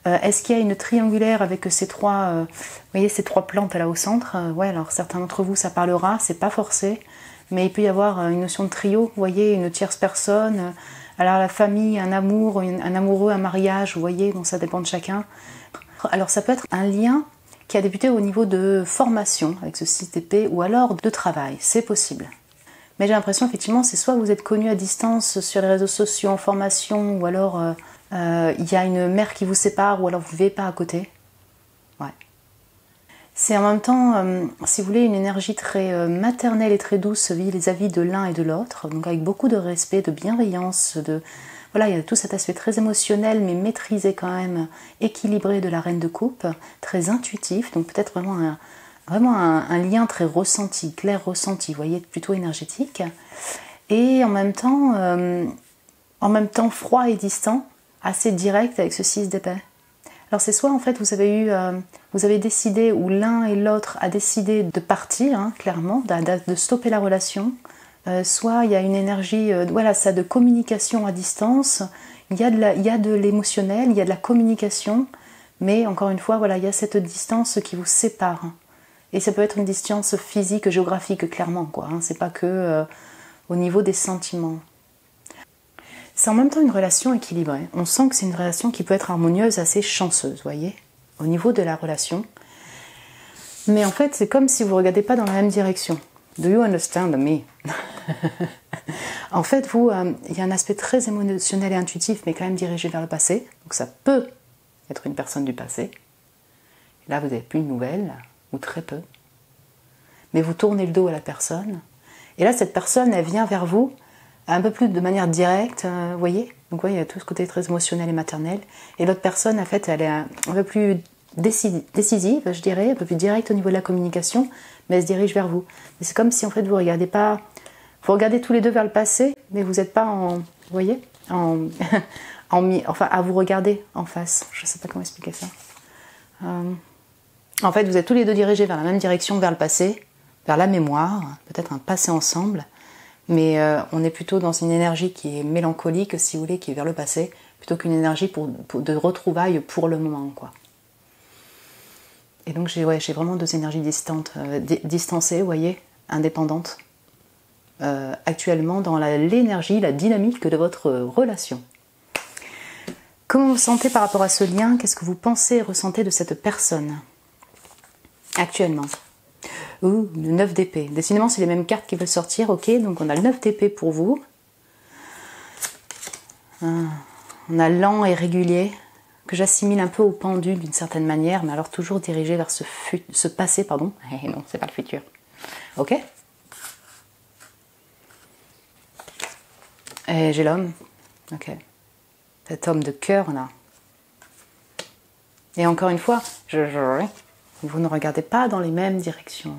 Est-ce qu'il y a une triangulaire avec ces trois, vous voyez ces trois plantes là au centre? Ouais, alors certains d'entre vous ça parlera, c'est pas forcé, mais il peut y avoir une notion de trio, vous voyez, une tierce personne, alors la famille, un amour, un amoureux, un mariage, vous voyez, bon ça dépend de chacun. Alors ça peut être un lien qui a débuté au niveau de formation avec ce 6 d'épée ou alors de travail, c'est possible. Mais j'ai l'impression effectivement c'est soit vous êtes connu à distance sur les réseaux sociaux en formation ou alors il y a une mère qui vous sépare ou alors vous ne vivez pas à côté. Ouais. C'est en même temps, si vous voulez, une énergie très maternelle et très douce vis-à-vis de l'un et de l'autre, donc avec beaucoup de respect, de bienveillance, voilà, il y a tout cet aspect très émotionnel mais maîtrisé quand même, équilibré de la reine de coupe, très intuitif, donc peut-être vraiment un lien très ressenti, clair ressenti, vous voyez, plutôt énergétique, et en même temps froid et distant, assez direct avec ce 6 d'épée. Alors c'est soit en fait vous avez décidé, ou l'un et l'autre a décidé de partir, hein, clairement, de stopper la relation, soit il y a une énergie, voilà, ça de communication à distance, il y a de l'émotionnel, il y a de la communication, mais encore une fois, voilà, il y a cette distance qui vous sépare. Et ça peut être une distance physique, géographique, clairement, quoi, hein, c'est pas que au niveau des sentiments. C'est en même temps une relation équilibrée. On sent que c'est une relation qui peut être harmonieuse, assez chanceuse, vous voyez, au niveau de la relation. Mais en fait, c'est comme si vous ne regardez pas dans la même direction. Do you understand me? En fait, il y a un aspect très émotionnel et intuitif, mais quand même dirigé vers le passé. Donc ça peut être une personne du passé. Et là, vous n'avez plus de nouvelles, ou très peu. Mais vous tournez le dos à la personne. Et là, cette personne, elle vient vers vous, un peu plus de manière directe, vous voyez. Donc, il y a tout ce côté très émotionnel et maternel. Et l'autre personne, en fait, elle est un peu plus décisive, je dirais, un peu plus directe au niveau de la communication, mais elle se dirige vers vous. Mais c'est comme si, en fait, vous regardez tous les deux vers le passé, mais vous n'êtes pas vous voyez, enfin, à vous regarder en face. Je ne sais pas comment expliquer ça. En fait, vous êtes tous les deux dirigés vers la même direction, vers le passé, vers la mémoire, peut-être un passé ensemble. Mais on est plutôt dans une énergie qui est mélancolique, si vous voulez, qui est vers le passé, plutôt qu'une énergie de retrouvailles pour le moment, quoi. Et donc j'ai vraiment deux énergies distancées, vous voyez, indépendantes, actuellement dans l'énergie, la dynamique de votre relation. Comment vous vous sentez par rapport à ce lien? Qu'est-ce que vous pensez et ressentez de cette personne actuellement? Ouh, le 9 d'épée. Décidément, c'est les mêmes cartes qui veulent sortir. Ok, donc on a le 9 d'épée pour vous. On a lent et régulier, que j'assimile un peu au pendule d'une certaine manière, mais alors toujours dirigé vers ce passé, pardon. Eh non, c'est pas le futur. Ok. Et j'ai l'homme. Ok. Cet homme de cœur, là. Et encore une fois, vous ne regardez pas dans les mêmes directions.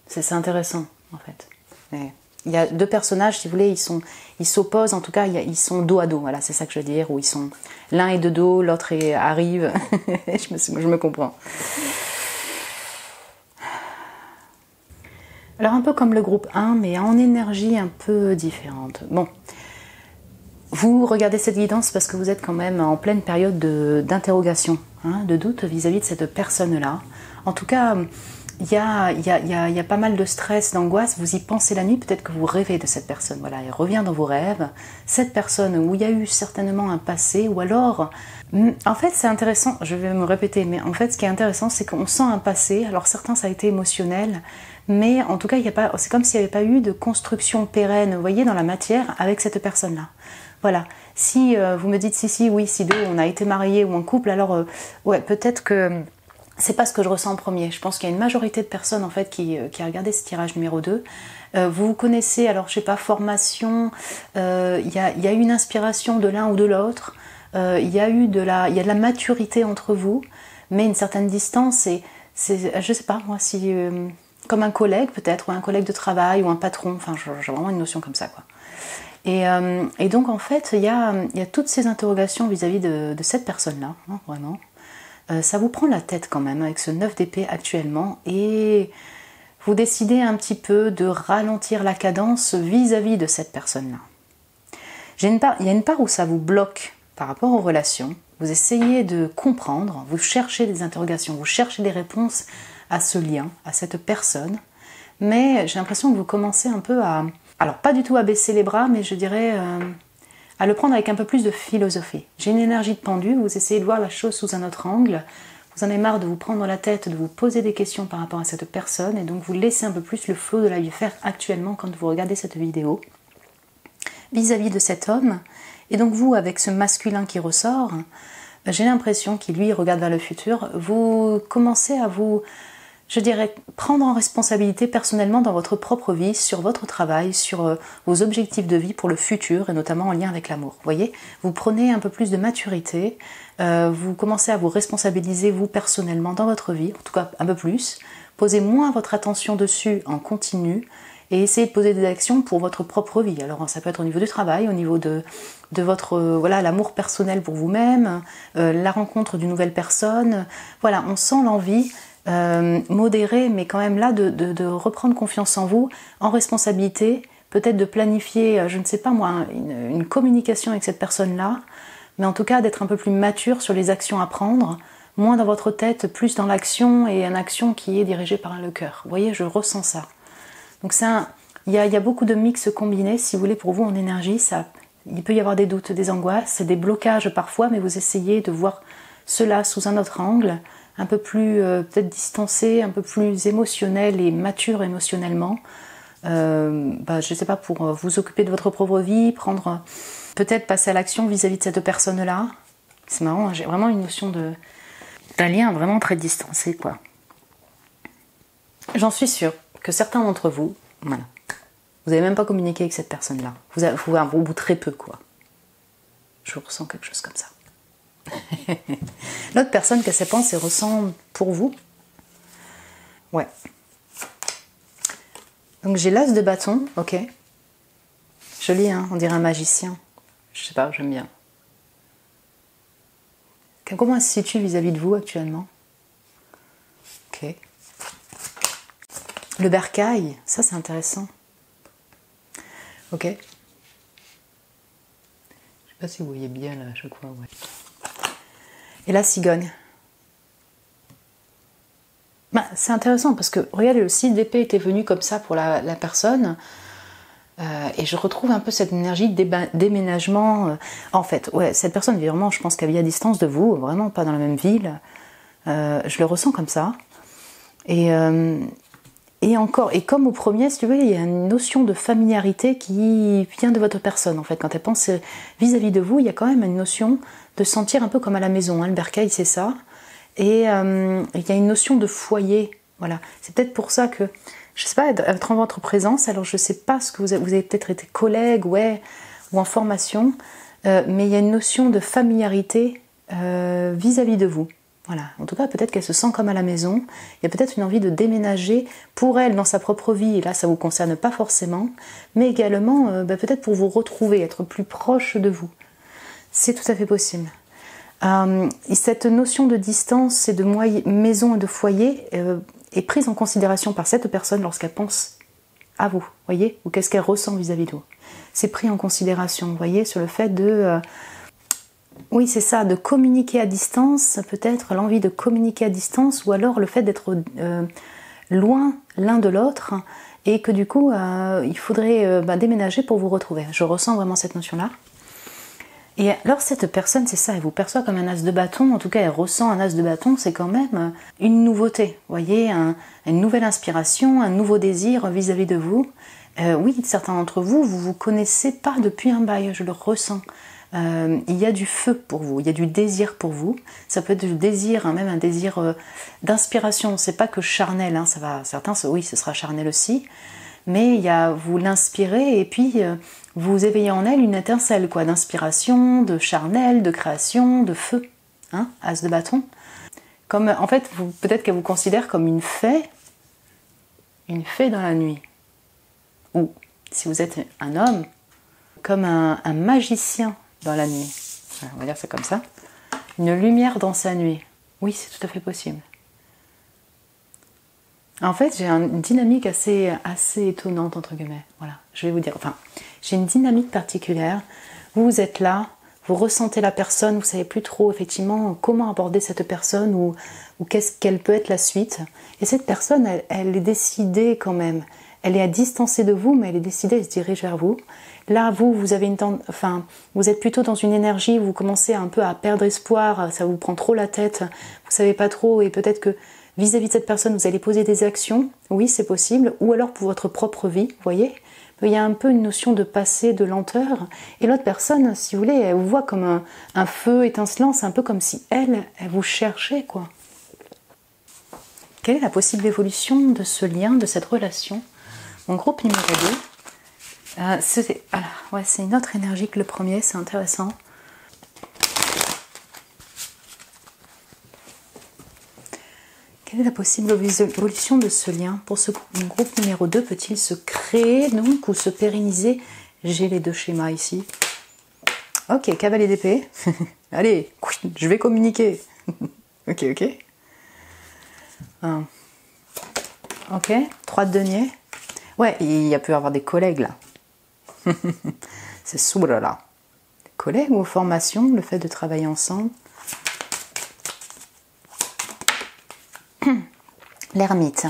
C'est intéressant, en fait. Et il y a deux personnages, si vous voulez, ils s'opposent, en tout cas, ils sont dos à dos, voilà, c'est ça que je veux dire, où ils sont, l'un est de dos, l'autre arrive, je me comprends. Alors un peu comme le groupe 1, mais en énergie un peu différente. Bon, vous regardez cette guidance parce que vous êtes quand même en pleine période d'interrogation, hein, de doute vis-à-vis de cette personne-là. En tout cas, il y a pas mal de stress, d'angoisse, vous y pensez la nuit, peut-être que vous rêvez de cette personne, voilà, elle revient dans vos rêves, cette personne où il y a eu certainement un passé, ou alors, en fait c'est intéressant, je vais me répéter, mais en fait ce qui est intéressant c'est qu'on sent un passé, alors certains ça a été émotionnel, mais en tout cas c'est comme s'il n'y avait pas eu de construction pérenne, vous voyez, dans la matière avec cette personne-là. Voilà, si vous me dites si, on a été mariés ou en couple, alors ouais, peut-être que c'est pas ce que je ressens en premier. Je pense qu'il y a une majorité de personnes en fait qui a regardé ce tirage numéro 2. Vous connaissez, alors je sais pas, formation, il y a eu une inspiration de l'un ou de l'autre, il y a de la maturité entre vous, mais une certaine distance, je sais pas moi, si comme un collègue peut-être, ou un collègue de travail, ou un patron, enfin j'ai vraiment une notion comme ça, quoi. Et donc en fait, il y a toutes ces interrogations vis-à-vis de cette personne-là, hein, vraiment. Ça vous prend la tête quand même avec ce 9 d'épée actuellement, et vous décidez un petit peu de ralentir la cadence vis-à-vis de cette personne-là. Il y a une part où ça vous bloque, par rapport aux relations. Vous essayez de comprendre, vous cherchez des interrogations, vous cherchez des réponses à ce lien, à cette personne. Mais j'ai l'impression que vous commencez un peu à... Alors pas du tout à baisser les bras, mais je dirais à le prendre avec un peu plus de philosophie. J'ai une énergie de pendu, vous essayez de voir la chose sous un autre angle. Vous en avez marre de vous prendre la tête, de vous poser des questions par rapport à cette personne. Et donc vous laissez un peu plus le flot de la vie faire actuellement quand vous regardez cette vidéo. Vis-à-vis de cet homme. Et donc vous, avec ce masculin qui ressort, j'ai l'impression qu'il lui regarde vers le futur. Vous commencez à vous, je dirais, prendre en responsabilité personnellement dans votre propre vie, sur votre travail, sur vos objectifs de vie pour le futur et notamment en lien avec l'amour. Vous voyez, vous prenez un peu plus de maturité, vous commencez à vous responsabiliser vous personnellement dans votre vie, en tout cas un peu plus. Posez moins votre attention dessus en continu et essayez de poser des actions pour votre propre vie. Alors ça peut être au niveau du travail, au niveau de votre voilà, l'amour personnel pour vous-même, la rencontre d'une nouvelle personne. Voilà, on sent l'envie modérée, mais quand même là de reprendre confiance en vous, en responsabilité, peut-être de planifier, je ne sais pas moi, une communication avec cette personne-là, mais en tout cas d'être un peu plus mature sur les actions à prendre, moins dans votre tête, plus dans l'action, et une action qui est dirigée par le cœur. Vous voyez, je ressens ça. Donc il y a beaucoup de mix combinés, si vous voulez, pour vous en énergie. Il peut y avoir des doutes, des angoisses, des blocages parfois, mais vous essayez de voir cela sous un autre angle, un peu plus peut-être distancé, un peu plus émotionnel et mature émotionnellement. Je ne sais pas, pour vous occuper de votre propre vie, peut-être passer à l'action vis-à-vis de cette personne-là. C'est marrant, j'ai vraiment une notion d'un lien vraiment très distancé, quoi. J'en suis sûre que certains d'entre vous, voilà, vous n'avez même pas communiqué avec cette personne-là. Vous au bout très peu, quoi. Je ressens quelque chose comme ça. L'autre personne, qu'est-ce qu'elle pense et ressent pour vous? Ouais. Donc j'ai l'as de bâton, ok. Joli, hein, on dirait un magicien. Je sais pas, j'aime bien. Comment elle se situe vis-à-vis de vous actuellement? Ok. Le bercail, ça c'est intéressant. Ok. Je sais pas si vous voyez bien là à chaque fois. Ouais. Et la cigogne. C'est intéressant parce que, regardez, le 6 d'épée était venu comme ça pour la personne. Et je retrouve un peu cette énergie de déménagement. En fait, ouais, cette personne, vraiment, je pense qu'elle vit à distance de vous, vraiment pas dans la même ville. Je le ressens comme ça. Et encore, et comme au premier, si tu veux, il y a une notion de familiarité qui vient de votre personne, en fait. Quand elle pense vis-à-vis de vous, il y a quand même une notion de sentir un peu comme à la maison, hein. Le bercail, c'est ça. Et il y a une notion de foyer, voilà. C'est peut-être pour ça que, je sais pas, être en votre présence, alors je sais pas ce que vous avez peut-être été collègue, ouais, ou en formation, mais il y a une notion de familiarité vis-à-vis de vous. Voilà, en tout cas, peut-être qu'elle se sent comme à la maison. Il y a peut-être une envie de déménager pour elle dans sa propre vie. Et là, ça ne vous concerne pas forcément. Mais également, peut-être pour vous retrouver, être plus proche de vous. C'est tout à fait possible. Et cette notion de distance et de maison et de foyer est prise en considération par cette personne lorsqu'elle pense à vous. Voyez, ou qu'est-ce qu'elle ressent vis-à-vis de vous. C'est pris en considération, vous voyez, sur le fait de... oui, c'est ça, de communiquer à distance, peut-être l'envie de communiquer à distance, ou alors le fait d'être loin l'un de l'autre, et que du coup, il faudrait déménager pour vous retrouver. Je ressens vraiment cette notion-là. Et alors cette personne, c'est ça, elle vous perçoit comme un as de bâton, en tout cas elle ressent un as de bâton, c'est quand même une nouveauté, vous voyez, une nouvelle inspiration, un nouveau désir vis-à-vis de vous. Oui, certains d'entre vous, vous connaissez pas depuis un bail, je le ressens. Il y a du feu pour vous, il y a du désir pour vous. Ça peut être du désir, hein, même un désir d'inspiration. C'est pas que charnel, hein, ça va. Certains, oui, ce sera charnel aussi. Mais il y a, vous l'inspirez et puis vous éveillez en elle une étincelle, quoi, d'inspiration, de charnel, de création, de feu. Hein, as de bâton. Comme, en fait, peut-être qu'elle vous considère comme une fée dans la nuit. Ou, si vous êtes un homme, comme un magicien dans la nuit. On va dire ça comme ça. Une lumière dans sa nuit. Oui, c'est tout à fait possible. En fait, j'ai une dynamique assez étonnante, entre guillemets. Voilà, je vais vous dire. Enfin, j'ai une dynamique particulière. Vous êtes là, vous ressentez la personne, vous savez plus trop effectivement comment aborder cette personne ou qu'est-ce qu'elle peut être la suite. Et cette personne, elle est décidée quand même. Elle est à distancer de vous, mais elle est décidée, elle se dirige vers vous. Là, vous avez vous êtes plutôt dans une énergie où vous commencez un peu à perdre espoir, ça vous prend trop la tête, vous savez pas trop, et peut-être que vis-à-vis de cette personne, vous allez poser des actions, oui, c'est possible, ou alors pour votre propre vie, vous voyez. Il y a un peu une notion de passé, de lenteur, et l'autre personne, si vous voulez, elle vous voit comme un feu étincelant, c'est un peu comme si elle vous cherchait, quoi. Quelle est la possible évolution de ce lien, de cette relation? Mon groupe numéro 2, c'est une autre énergie que le premier, c'est intéressant. Quelle est la possible évolution de ce lien? Pour ce groupe numéro 2, peut-il se créer donc ou se pérenniser? J'ai les deux schémas ici. Ok, cavalier d'épée. Allez, je vais communiquer. Ok. Ok, 3 de denier. Ouais, il y a pu avoir des collègues là. C'est sourd là. Collègues ou formation, le fait de travailler ensemble. L'ermite.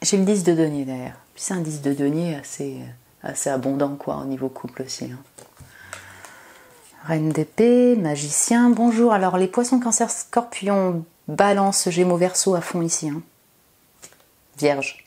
J'ai le 10 de denier derrière. Puis c'est un 10 de denier assez abondant quoi au niveau couple aussi. Hein. Reine d'épée, magicien. Bonjour. Alors les poissons, cancer, scorpion, balance, gémeaux, verseau à fond ici. Hein. Vierge.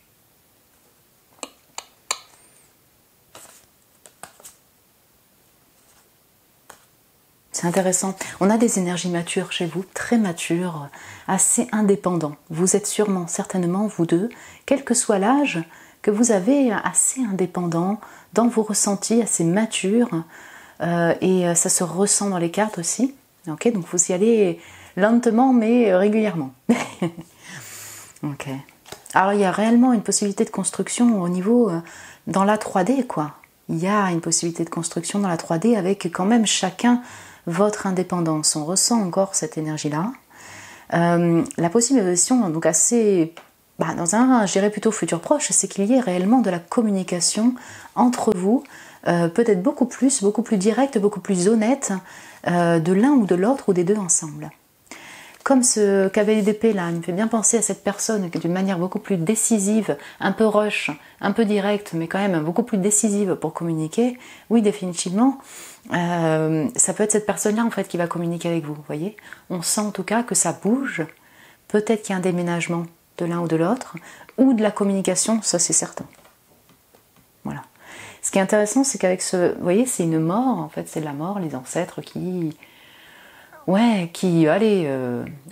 C'est intéressant. On a des énergies matures chez vous, très matures, assez indépendants. Vous êtes sûrement, certainement, vous deux, quel que soit l'âge, que vous avez assez indépendant dans vos ressentis, assez matures. Et ça se ressent dans les cartes aussi. Ok, donc vous y allez lentement mais régulièrement. Ok. Alors il y a réellement une possibilité de construction au niveau dans la 3D quoi. Il y a une possibilité de construction dans la 3D avec quand même chacun votre indépendance. On ressent encore cette énergie-là. La possible évolution, donc assez, dans un, je dirais plutôt futur proche, c'est qu'il y ait réellement de la communication entre vous, peut-être beaucoup plus directe, beaucoup plus honnête, de l'un ou de l'autre ou des deux ensemble. Comme ce cavalier d'épée là, il me fait bien penser à cette personne d'une manière beaucoup plus décisive, un peu rush, un peu directe, mais quand même beaucoup plus décisive pour communiquer. Oui, définitivement, ça peut être cette personne-là en fait qui va communiquer avec vous. Vous voyez, on sent en tout cas que ça bouge. Peut-être qu'il y a un déménagement de l'un ou de l'autre, ou de la communication, ça c'est certain. Voilà. Ce qui est intéressant, c'est qu'avec ce, vous voyez, c'est une mort en fait, c'est de la mort, les ancêtres qui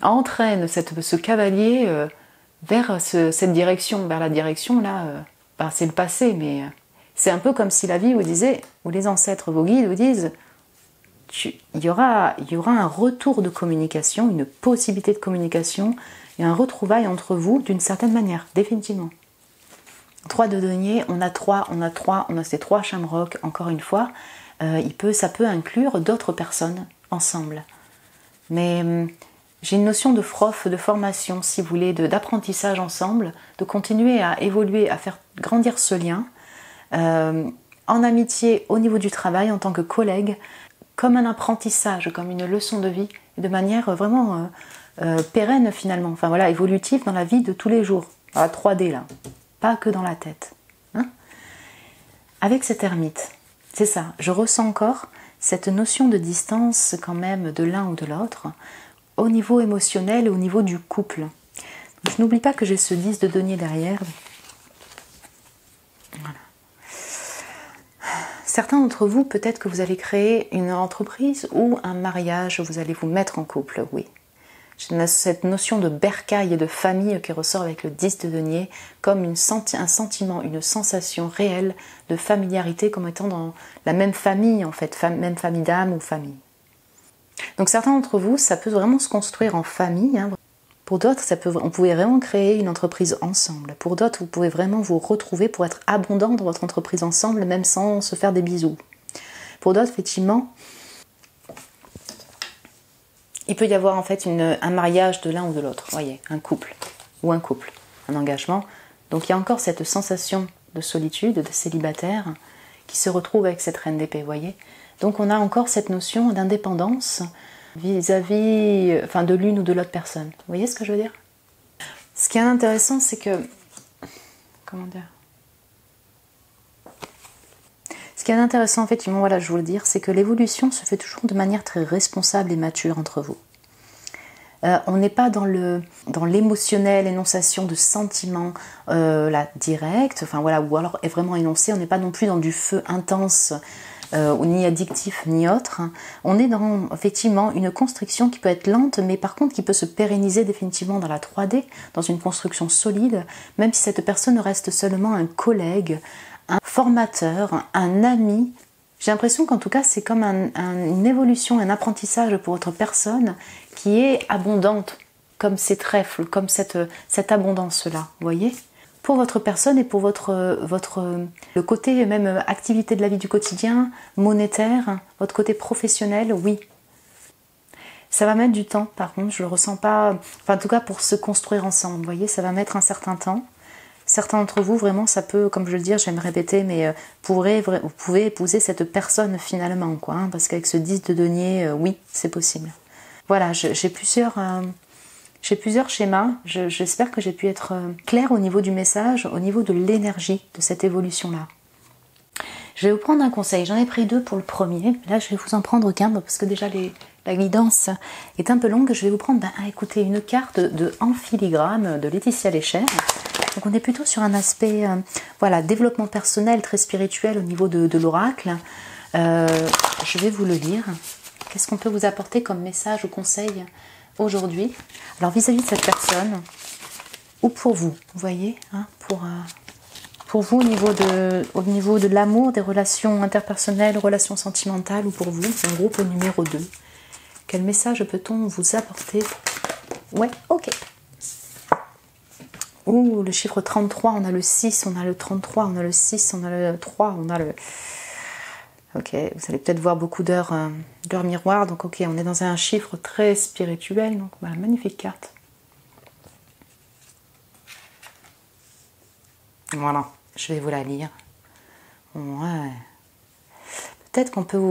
entraîne ce cavalier vers cette direction, vers la direction là, c'est le passé, mais c'est un peu comme si la vie vous disait, ou les ancêtres, vos guides vous disent, il y aura un retour de communication, une possibilité de communication, et un retrouvail entre vous d'une certaine manière, définitivement. 3 de denier, on a ces 3 shamrocks, encore une fois, ça peut inclure d'autres personnes ensemble. Mais j'ai une notion de de formation, si vous voulez, d'apprentissage ensemble, de continuer à évoluer, à faire grandir ce lien, en amitié au niveau du travail, en tant que collègue, comme un apprentissage, comme une leçon de vie, de manière vraiment pérenne finalement, enfin voilà, évolutive dans la vie de tous les jours, dans la 3D là, pas que dans la tête. Hein. Avec cet ermite, c'est ça, je ressens encore cette notion de distance quand même de l'un ou de l'autre au niveau émotionnel et au niveau du couple. Donc, je n'oublie pas que j'ai ce 10 de denier derrière. Voilà. Certains d'entre vous, peut-être que vous allez créer une entreprise ou un mariage, vous allez vous mettre en couple, oui. J'ai cette notion de bercail et de famille qui ressort avec le 10 de denier comme un sentiment, une sensation réelle de familiarité comme étant dans la même famille en fait, même famille d'âme ou famille. Donc certains d'entre vous, ça peut vraiment se construire en famille. Hein. Pour d'autres, on pouvait vraiment créer une entreprise ensemble. Pour d'autres, vous pouvez vraiment vous retrouver pour être abondant dans votre entreprise ensemble, même sans se faire des bisous. Pour d'autres, effectivement, il peut y avoir en fait un mariage de l'un ou de l'autre, voyez, un couple, un engagement. Donc il y a encore cette sensation de solitude, de célibataire, qui se retrouve avec cette reine d'épée, vous voyez. Donc on a encore cette notion d'indépendance vis-à-vis de l'une ou de l'autre personne. Vous voyez ce que je veux dire? Ce qui est intéressant, c'est que... Comment dire? Ce qui est intéressant, effectivement, voilà, je vous le dire, c'est que l'évolution se fait toujours de manière très responsable et mature entre vous. On n'est pas dans l'émotionnel, énonciation de sentiments direct, ou alors est vraiment énoncé. On n'est pas non plus dans du feu intense, ni addictif, ni autre. On est dans, effectivement, une construction qui peut être lente, mais par contre qui peut se pérenniser définitivement dans la 3D, dans une construction solide, même si cette personne reste seulement un collègue, un formateur, un ami. J'ai l'impression qu'en tout cas, c'est comme une évolution, un apprentissage pour votre personne qui est abondante, comme ces trèfles, comme cette abondance-là, vous voyez? Pour votre personne et pour le côté même activité de la vie du quotidien, monétaire, votre côté professionnel, oui. Ça va mettre du temps, par contre, je le ressens pas, en tout cas pour se construire ensemble, vous voyez, ça va mettre un certain temps. Certains d'entre vous, vraiment, ça peut, comme je le dis, je vais me répéter, mais vous pouvez épouser cette personne finalement, quoi, hein, parce qu'avec ce 10 de denier, oui, c'est possible. Voilà, j'ai plusieurs schémas. J'espère que j'ai pu être claire au niveau du message, au niveau de l'énergie de cette évolution-là. Je vais vous prendre un conseil. J'en ai pris 2 pour le premier. Là, je vais vous en prendre qu'un, parce que déjà la guidance est un peu longue. Je vais vous prendre à écouter une carte de En filigrane de Laetitia Lécher. Donc on est plutôt sur un aspect développement personnel, très spirituel au niveau de l'oracle. Je vais vous le lire. Qu'est-ce qu'on peut vous apporter comme message ou conseil aujourd'hui? Alors vis-à-vis de cette personne, ou pour vous, vous voyez, hein, pour vous au niveau de l'amour, des relations interpersonnelles, relations sentimentales, ou pour vous, en groupe numéro 2. Quel message peut-on vous apporter? Ouais, ok. Ouh, le chiffre 33, on a le 6, on a le 33, on a le 6, on a le 3, on a le... Ok, vous allez peut-être voir beaucoup d'heures miroirs, donc ok, on est dans un chiffre très spirituel, donc voilà, magnifique carte. Voilà, je vais vous la lire. Ouais. Peut-être qu'on peut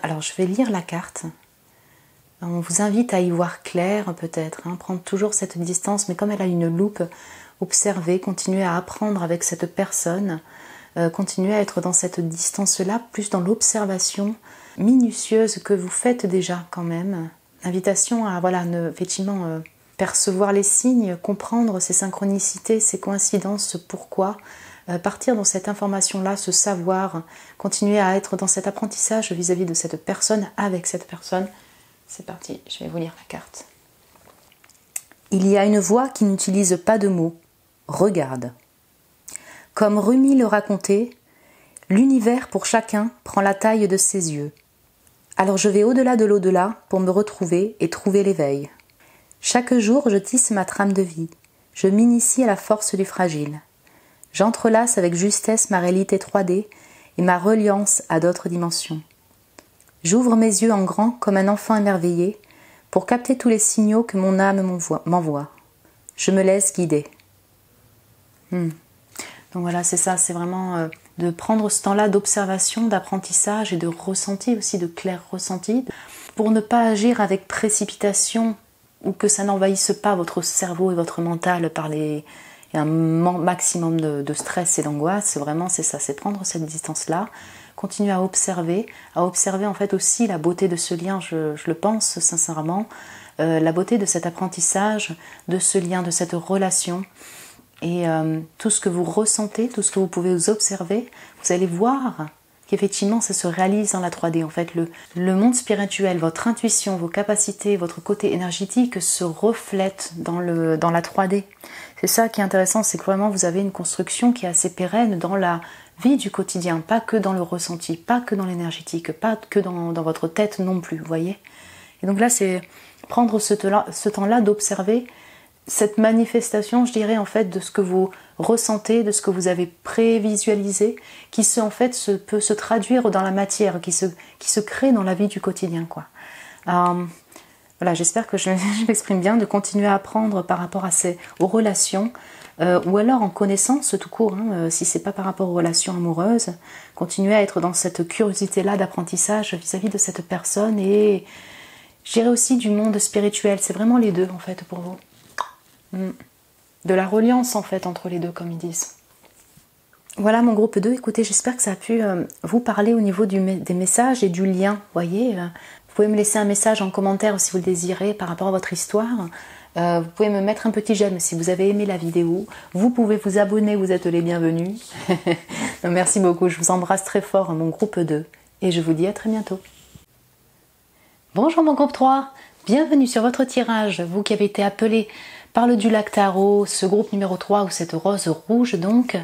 alors je vais lire la carte. On vous invite à y voir clair peut-être, hein, prendre toujours cette distance, mais comme elle a une loupe, observer, continuer à apprendre avec cette personne, continuer à être dans cette distance-là, plus dans l'observation minutieuse que vous faites déjà quand même. Invitation à effectivement percevoir les signes, comprendre ces synchronicités, ces coïncidences, ce pourquoi, partir dans cette information-là, ce savoir, continuer à être dans cet apprentissage vis-à-vis de cette personne, avec cette personne. C'est parti, je vais vous lire la carte. Il y a une voix qui n'utilise pas de mots. Regarde. Comme Rumi le racontait, l'univers pour chacun prend la taille de ses yeux. Alors je vais au-delà de l'au-delà pour me retrouver et trouver l'éveil. Chaque jour, je tisse ma trame de vie. Je m'initie à la force du fragile. J'entrelace avec justesse ma réalité 3D et ma reliance à d'autres dimensions. J'ouvre mes yeux en grand comme un enfant émerveillé pour capter tous les signaux que mon âme m'envoie. Je me laisse guider. Donc voilà, c'est ça, c'est vraiment de prendre ce temps-là d'observation, d'apprentissage et de ressenti aussi, de clair ressenti, pour ne pas agir avec précipitation ou que ça n'envahisse pas votre cerveau et votre mental par un maximum de stress et d'angoisse. Vraiment, c'est ça, c'est prendre cette distance-là, continuer à observer en fait aussi la beauté de ce lien, je le pense sincèrement, la beauté de cet apprentissage, de ce lien, de cette relation. Et tout ce que vous ressentez, tout ce que vous pouvez vous observer, vous allez voir qu'effectivement ça se réalise dans la 3D. En fait, le monde spirituel, votre intuition, vos capacités, votre côté énergétique se reflètent dans la 3D. C'est ça qui est intéressant, c'est que vraiment vous avez une construction qui est assez pérenne dans la vie du quotidien, pas que dans le ressenti, pas que dans l'énergétique, pas que dans votre tête non plus, vous voyez. Et donc là, c'est prendre ce temps-là d'observer cette manifestation, je dirais, en fait, de ce que vous ressentez, de ce que vous avez prévisualisé, qui peut se traduire dans la matière, qui se crée dans la vie du quotidien, quoi. Voilà, j'espère que je m'exprime bien, de continuer à apprendre par rapport aux relations, ou alors en connaissance tout court, hein, si c'est pas par rapport aux relations amoureuses, continuez à être dans cette curiosité-là d'apprentissage vis-à-vis de cette personne et je dirais aussi du monde spirituel, c'est vraiment les deux en fait pour vous. De la reliance en fait entre les deux comme ils disent. Voilà mon groupe 2, écoutez, j'espère que ça a pu vous parler au niveau des messages et du lien, vous voyez. Vous pouvez me laisser un message en commentaire si vous le désirez par rapport à votre histoire. Vous pouvez me mettre un petit j'aime si vous avez aimé la vidéo. Vous pouvez vous abonner, vous êtes les bienvenus. Merci beaucoup, je vous embrasse très fort mon groupe 2 et je vous dis à très bientôt. Bonjour mon groupe 3, bienvenue sur votre tirage, vous qui avez été appelé par le Dulac Tarot, ce groupe numéro 3 ou cette rose rouge donc,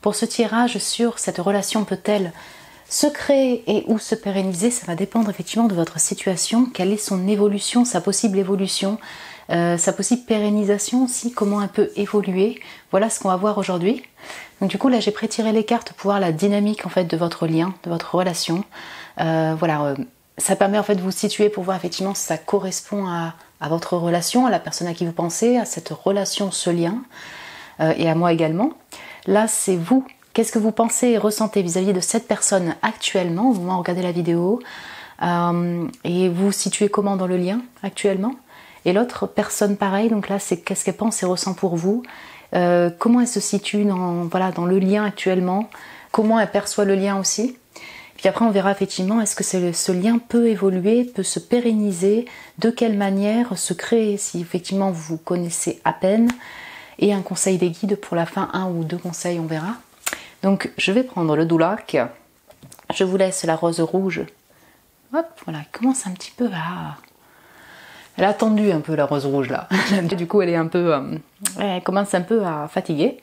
pour ce tirage sur cette relation peut-elle se créer et ou se pérenniser, ça va dépendre effectivement de votre situation, quelle est son évolution, sa possible évolution, sa possible pérennisation aussi, comment elle peut évoluer. Voilà ce qu'on va voir aujourd'hui. Donc du coup là j'ai pré-tiré les cartes pour voir la dynamique en fait de votre lien, de votre relation. Ça permet en fait de vous situer pour voir effectivement si ça correspond à votre relation, à la personne à qui vous pensez, à cette relation, ce lien, et à moi également. Là c'est vous. Qu'est-ce que vous pensez et ressentez vis-à-vis de cette personne actuellement au moment où vous regardez la vidéo, et vous vous situez comment dans le lien actuellement? Et l'autre personne pareil, donc là c'est qu'est-ce qu'elle pense et ressent pour vous, comment elle se situe dans le lien actuellement, comment elle perçoit le lien aussi. Puis après on verra effectivement est-ce que ce lien peut évoluer, peut se pérenniser, de quelle manière se créer si effectivement vous vous connaissez à peine, et un conseil des guides pour la fin, 1 ou 2 conseils on verra. Donc je vais prendre le Dulac, je vous laisse la rose rouge, hop voilà, elle commence un petit peu à... Elle a tendu un peu la rose rouge là, du coup elle est un peu, elle commence un peu à fatiguer.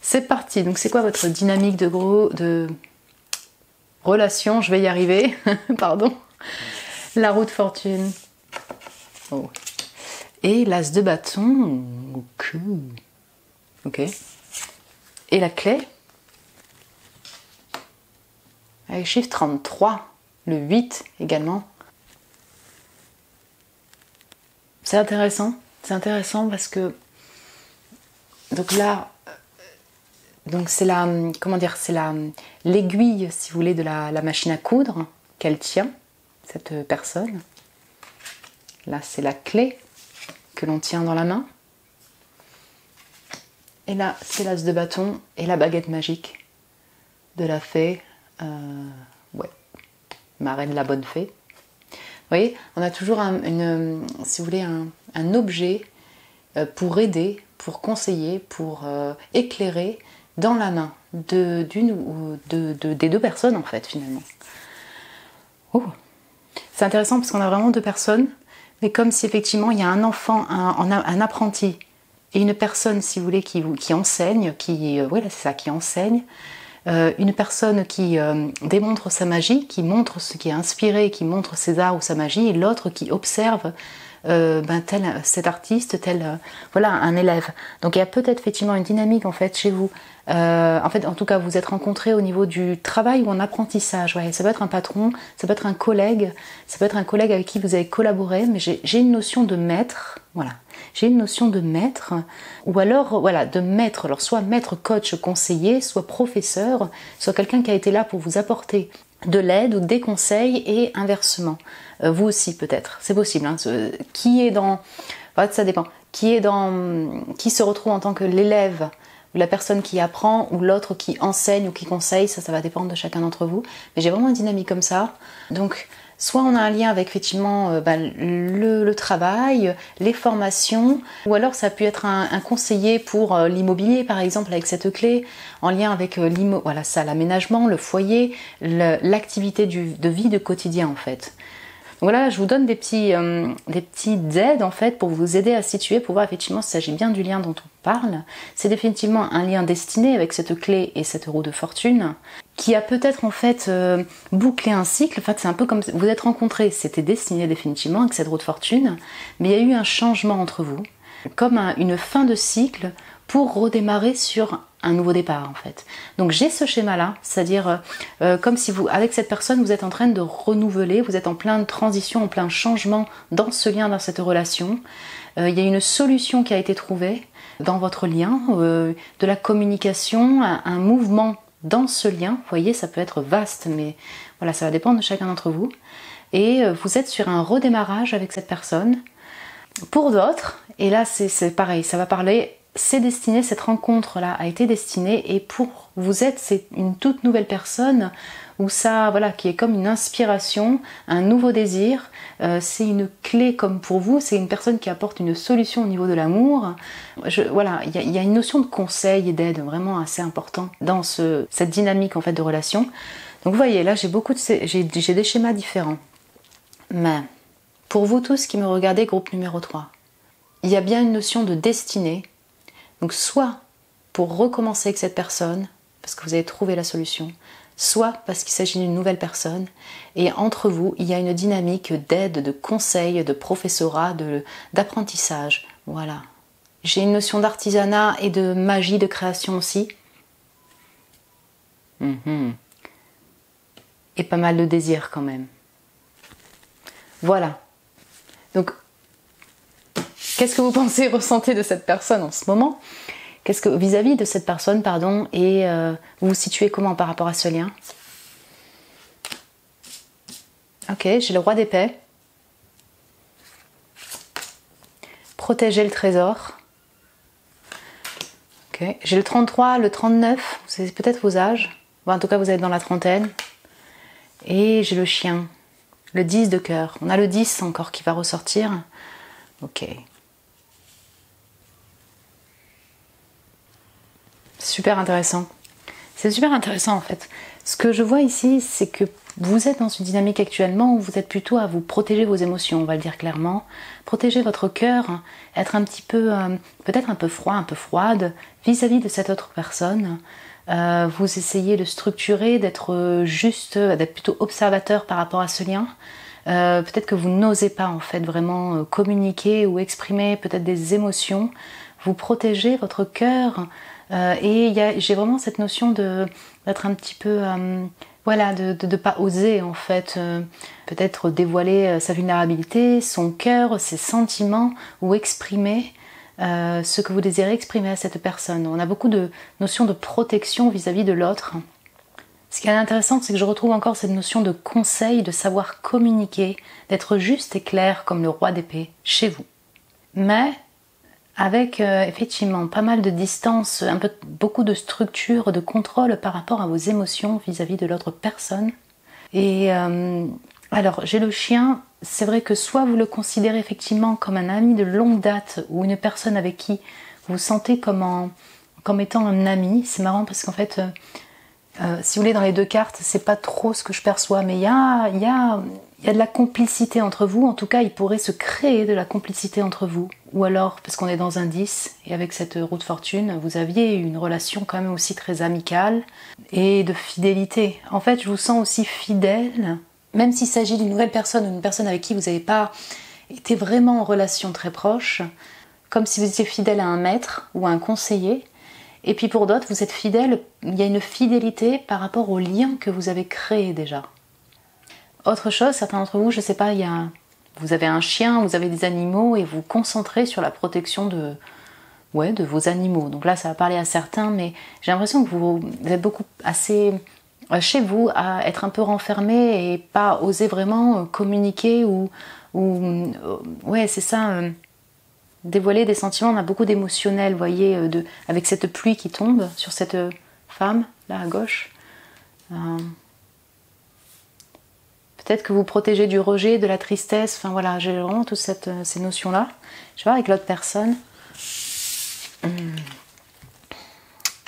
C'est parti, donc c'est quoi votre dynamique de relation, je vais y arriver, pardon. La roue de fortune, oh. Et l'as de bâton, ok. Et la clé, avec chiffre 33, le 8 également. C'est intéressant parce que donc là, donc c'est la, comment dire, c'est l'aiguille, si vous voulez, de la machine à coudre qu'elle tient, cette personne. Là, c'est la clé que l'on tient dans la main. Et là, c'est l'as de bâton et la baguette magique de la fée, ouais, marraine la bonne fée. Vous voyez, on a toujours si vous voulez, un objet pour aider, pour conseiller, pour éclairer dans la main d'une ou des deux personnes en fait finalement. Oh. C'est intéressant parce qu'on a vraiment deux personnes, mais comme si effectivement il y a un enfant, un apprenti et une personne si vous voulez qui enseigne, voilà c'est ça, qui enseigne. Une personne qui démontre sa magie, qui montre ce qui est inspiré, qui montre ses arts ou sa magie, et l'autre qui observe cet artiste, voilà, un élève. Donc il y a peut-être effectivement une dynamique en fait chez vous. En fait, en tout cas, vous êtes rencontrés au niveau du travail ou en apprentissage. Ouais, ça peut être un patron, ça peut être un collègue, ça peut être un collègue avec qui vous avez collaboré, mais j'ai une notion de maître, voilà. J'ai une notion de maître, ou alors voilà, de maître, alors soit maître, coach, conseiller, soit professeur, soit quelqu'un qui a été là pour vous apporter de l'aide ou des conseils et inversement. Vous aussi peut-être, c'est possible. Hein, qui est dans, en fait, ça dépend. Qui se retrouve en tant que l'élève, ou la personne qui apprend, ou l'autre qui enseigne ou qui conseille, ça va dépendre de chacun d'entre vous. Mais j'ai vraiment une dynamique comme ça. Donc soit on a un lien avec effectivement le travail, les formations, ou alors ça a pu être un conseiller pour l'immobilier par exemple avec cette clé, en lien avec voilà, ça, l'aménagement, le foyer, l'activité de vie de quotidien en fait. Donc voilà, je vous donne des petites aides en fait pour vous aider à situer, pour voir effectivement s'il s'agit bien du lien dont on parle. C'est définitivement un lien destiné avec cette clé et cette roue de fortune qui a peut-être en fait bouclé un cycle. En fait, c'est un peu comme vous êtes rencontrés, c'était destiné définitivement avec cette roue de fortune, mais il y a eu un changement entre vous, comme une fin de cycle pour redémarrer sur un nouveau départ en fait. Donc j'ai ce schéma là, c'est-à-dire comme si vous, avec cette personne, vous êtes en train de renouveler, vous êtes en pleine transition, en plein changement dans ce lien, dans cette relation. Il y a une solution qui a été trouvée. dans votre lien, de la communication, un mouvement dans ce lien. Vous voyez, ça peut être vaste, mais voilà, ça va dépendre de chacun d'entre vous. Et vous êtes sur un redémarrage avec cette personne. Pour d'autres, et là c'est pareil, ça va parler, c'est destiné, cette rencontre-là a été destinée, et pour vous êtes, c'est une toute nouvelle personne, où ça, voilà, qui est comme une inspiration, un nouveau désir, c'est une clé comme pour vous, c'est une personne qui apporte une solution au niveau de l'amour. Voilà, il y a une notion de conseil et d'aide vraiment assez important dans cette dynamique en fait de relation. Donc vous voyez, là j'ai des schémas différents. Mais pour vous tous qui me regardez, groupe numéro 3, il y a bien une notion de destinée. Donc soit pour recommencer avec cette personne, parce que vous avez trouvé la solution, soit parce qu'il s'agit d'une nouvelle personne, et entre vous, il y a une dynamique d'aide, de conseil, de professorat, d'apprentissage. Voilà. J'ai une notion d'artisanat et de magie de création aussi. Et pas mal de désir quand même. Voilà. Donc, qu'est-ce que vous pensez, ressentez de cette personne en ce moment? Qu'est-ce que vis-à-vis de cette personne, pardon, et vous vous situez comment par rapport à ce lien? Ok, j'ai le roi d'épée. Protéger le trésor. Ok, j'ai le 33, le 39, c'est peut-être vos âges. Bon, en tout cas, vous êtes dans la trentaine. Et j'ai le chien. Le 10 de cœur. On a le 10 encore qui va ressortir. Ok. Super intéressant. C'est super intéressant en fait. Ce que je vois ici, c'est que vous êtes dans une dynamique actuellement où vous êtes plutôt à vous protéger vos émotions, on va le dire clairement. Protéger votre cœur, être un petit peu, peut-être un peu froid, un peu froide vis-à-vis de cette autre personne. Vous essayez de structurer, d'être juste, d'être plutôt observateur par rapport à ce lien. Peut-être que vous n'osez pas en fait vraiment communiquer ou exprimer peut-être des émotions. Vous protégez votre cœur et j'ai vraiment cette notion d'être un petit peu, voilà, de ne pas oser en fait, peut-être dévoiler sa vulnérabilité, son cœur, ses sentiments ou exprimer ce que vous désirez exprimer à cette personne. On a beaucoup de notions de protection vis-à-vis de l'autre. Ce qui est intéressant, c'est que je retrouve encore cette notion de conseil, de savoir communiquer, d'être juste et clair comme le roi d'épée chez vous. Mais avec effectivement pas mal de distance, beaucoup de structure, de contrôle par rapport à vos émotions vis-à-vis de l'autre personne. Et alors, j'ai le chien. C'est vrai que soit vous le considérez effectivement comme un ami de longue date ou une personne avec qui vous vous sentez comme étant un ami. C'est marrant parce qu'en fait, si vous voulez, dans les deux cartes, c'est pas trop ce que je perçois, mais il y a de la complicité entre vous. En tout cas, il pourrait se créer de la complicité entre vous. Ou alors, parce qu'on est dans un 10, et avec cette roue de fortune, vous aviez une relation quand même aussi très amicale et de fidélité. En fait, je vous sens aussi fidèle, même s'il s'agit d'une nouvelle personne ou une personne avec qui vous n'avez pas été vraiment en relation très proche, comme si vous étiez fidèle à un maître ou à un conseiller. Et puis pour d'autres, vous êtes fidèle, il y a une fidélité par rapport au lien que vous avez créé déjà. Autre chose, certains d'entre vous, je ne sais pas, vous avez un chien, vous avez des animaux et vous vous concentrez sur la protection de vos animaux. Donc là, ça va parler à certains, mais j'ai l'impression que vous êtes beaucoup assez chez vous à être un peu renfermé et pas oser vraiment communiquer ou ouais, c'est ça, dévoiler des sentiments. On a beaucoup d'émotionnel, vous voyez, avec cette pluie qui tombe sur cette femme, là à gauche. Peut-être que vous protégez du rejet, de la tristesse. Enfin voilà, j'ai vraiment toutes ces notions-là. Je vais voir avec l'autre personne.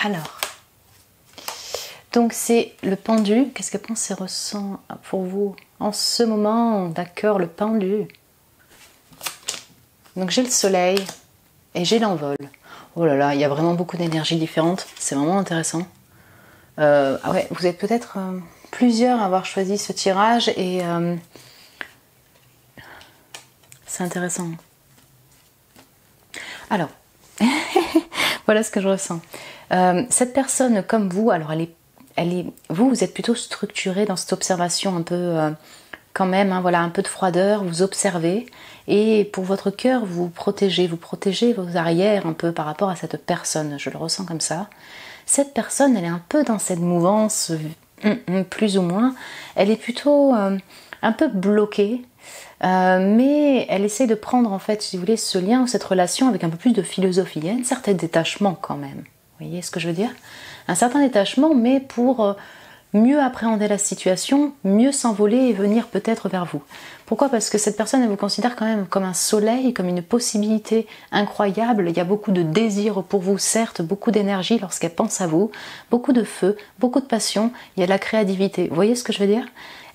Alors, donc c'est le pendu. Qu'est-ce que pense et ressent pour vous en ce moment? D'accord, le pendu. Donc j'ai le soleil et j'ai l'envol. Oh là là, il y a vraiment beaucoup d'énergies différentes. C'est vraiment intéressant. Ah ouais, vous êtes peut-être plusieurs à avoir choisi ce tirage et c'est intéressant. Alors, voilà ce que je ressens. Cette personne comme vous, alors vous êtes plutôt structuré dans cette observation un peu quand même, hein, voilà, un peu de froideur, vous observez, et pour votre cœur, vous protégez vos arrières un peu par rapport à cette personne, je le ressens comme ça. Cette personne, elle est un peu dans cette mouvance, plus ou moins, elle est plutôt un peu bloquée, mais elle essaie de prendre en fait, si vous voulez, ce lien ou cette relation avec un peu plus de philosophie. Il y a un certain détachement quand même, vous voyez ce que je veux dire? Un certain détachement, mais pour mieux appréhender la situation, mieux s'envoler et venir peut-être vers vous. Pourquoi? Parce que cette personne, elle vous considère quand même comme un soleil, comme une possibilité incroyable. Il y a beaucoup de désir pour vous, certes, beaucoup d'énergie lorsqu'elle pense à vous, beaucoup de feu, beaucoup de passion, il y a de la créativité. Vous voyez ce que je veux dire?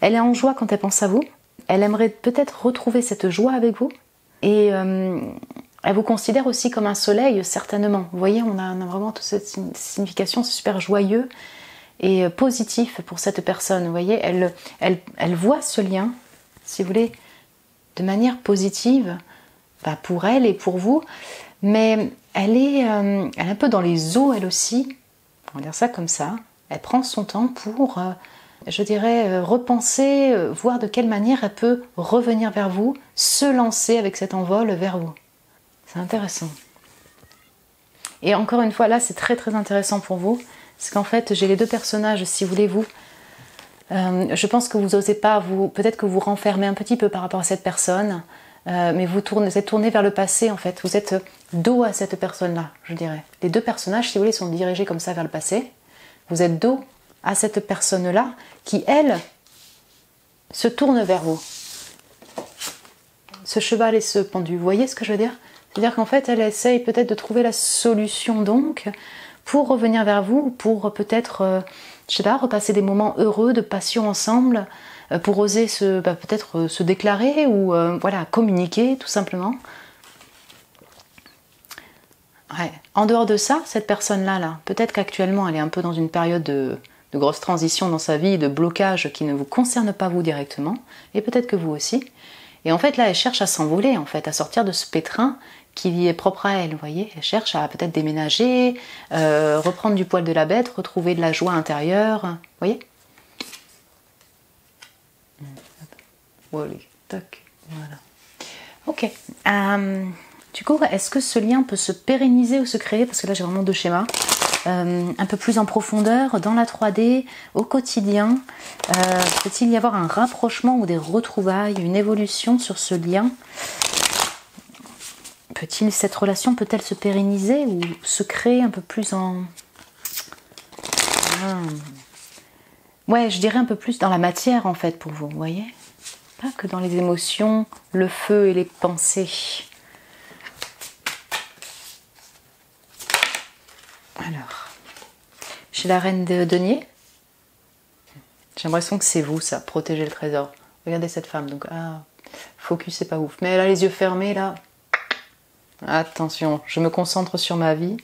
Elle est en joie quand elle pense à vous, elle aimerait peut-être retrouver cette joie avec vous, et elle vous considère aussi comme un soleil, certainement. Vous voyez, on a vraiment toute cette signification, c'est super joyeux et positif pour cette personne. Vous voyez, elle voit ce lien, si vous voulez, de manière positive, pour elle et pour vous, mais elle est un peu dans les eaux, elle aussi, on va dire ça comme ça. Elle prend son temps pour, je dirais, repenser, voir de quelle manière elle peut revenir vers vous, se lancer avec cet envol vers vous. C'est intéressant. Et encore une fois, là, c'est très très intéressant pour vous, parce qu'en fait, j'ai les deux personnages, si vous voulez, vous. Je pense que vous n'osez pas, peut-être que vous renfermez un petit peu par rapport à cette personne, mais vous êtes tourné vers le passé, en fait. Vous êtes dos à cette personne-là, je dirais. Les deux personnages, si vous voulez, sont dirigés comme ça vers le passé. Vous êtes dos à cette personne-là, qui, elle, se tourne vers vous. Ce cheval et ce pendu, vous voyez ce que je veux dire? C'est-à-dire qu'en fait, elle essaye peut-être de trouver la solution, donc, pour revenir vers vous, pour peut-être, je sais pas, repasser des moments heureux de passion ensemble, pour oser peut-être se déclarer ou voilà, communiquer tout simplement. Ouais. En dehors de ça, cette personne-là, peut-être qu'actuellement elle est un peu dans une période de grosse transition dans sa vie, de blocage qui ne vous concerne pas vous directement, et peut-être que vous aussi. Et en fait là, elle cherche à s'envoler, en fait, à sortir de ce pétrin qui lui est propre à elle, vous voyez. Elle cherche à peut-être déménager, reprendre du poil de la bête, retrouver de la joie intérieure, vous voyez. Voilà, tac, voilà. Ok. Du coup, est-ce que ce lien peut se pérenniser ou se créer? Parce que là, j'ai vraiment deux schémas. Un peu plus en profondeur, dans la 3D, au quotidien. Peut-il y avoir un rapprochement ou des retrouvailles, une évolution sur ce lien? Cette relation peut-elle se pérenniser ou se créer un peu plus en... Ouais, je dirais un peu plus dans la matière, en fait, pour vous, vous voyez? Pas que dans les émotions, le feu et les pensées. Alors, chez la reine de denier, j'ai l'impression que c'est vous, ça, protéger le trésor. Regardez cette femme, donc, focus, c'est pas ouf. Mais elle a les yeux fermés, là. Attention, je me concentre sur ma vie.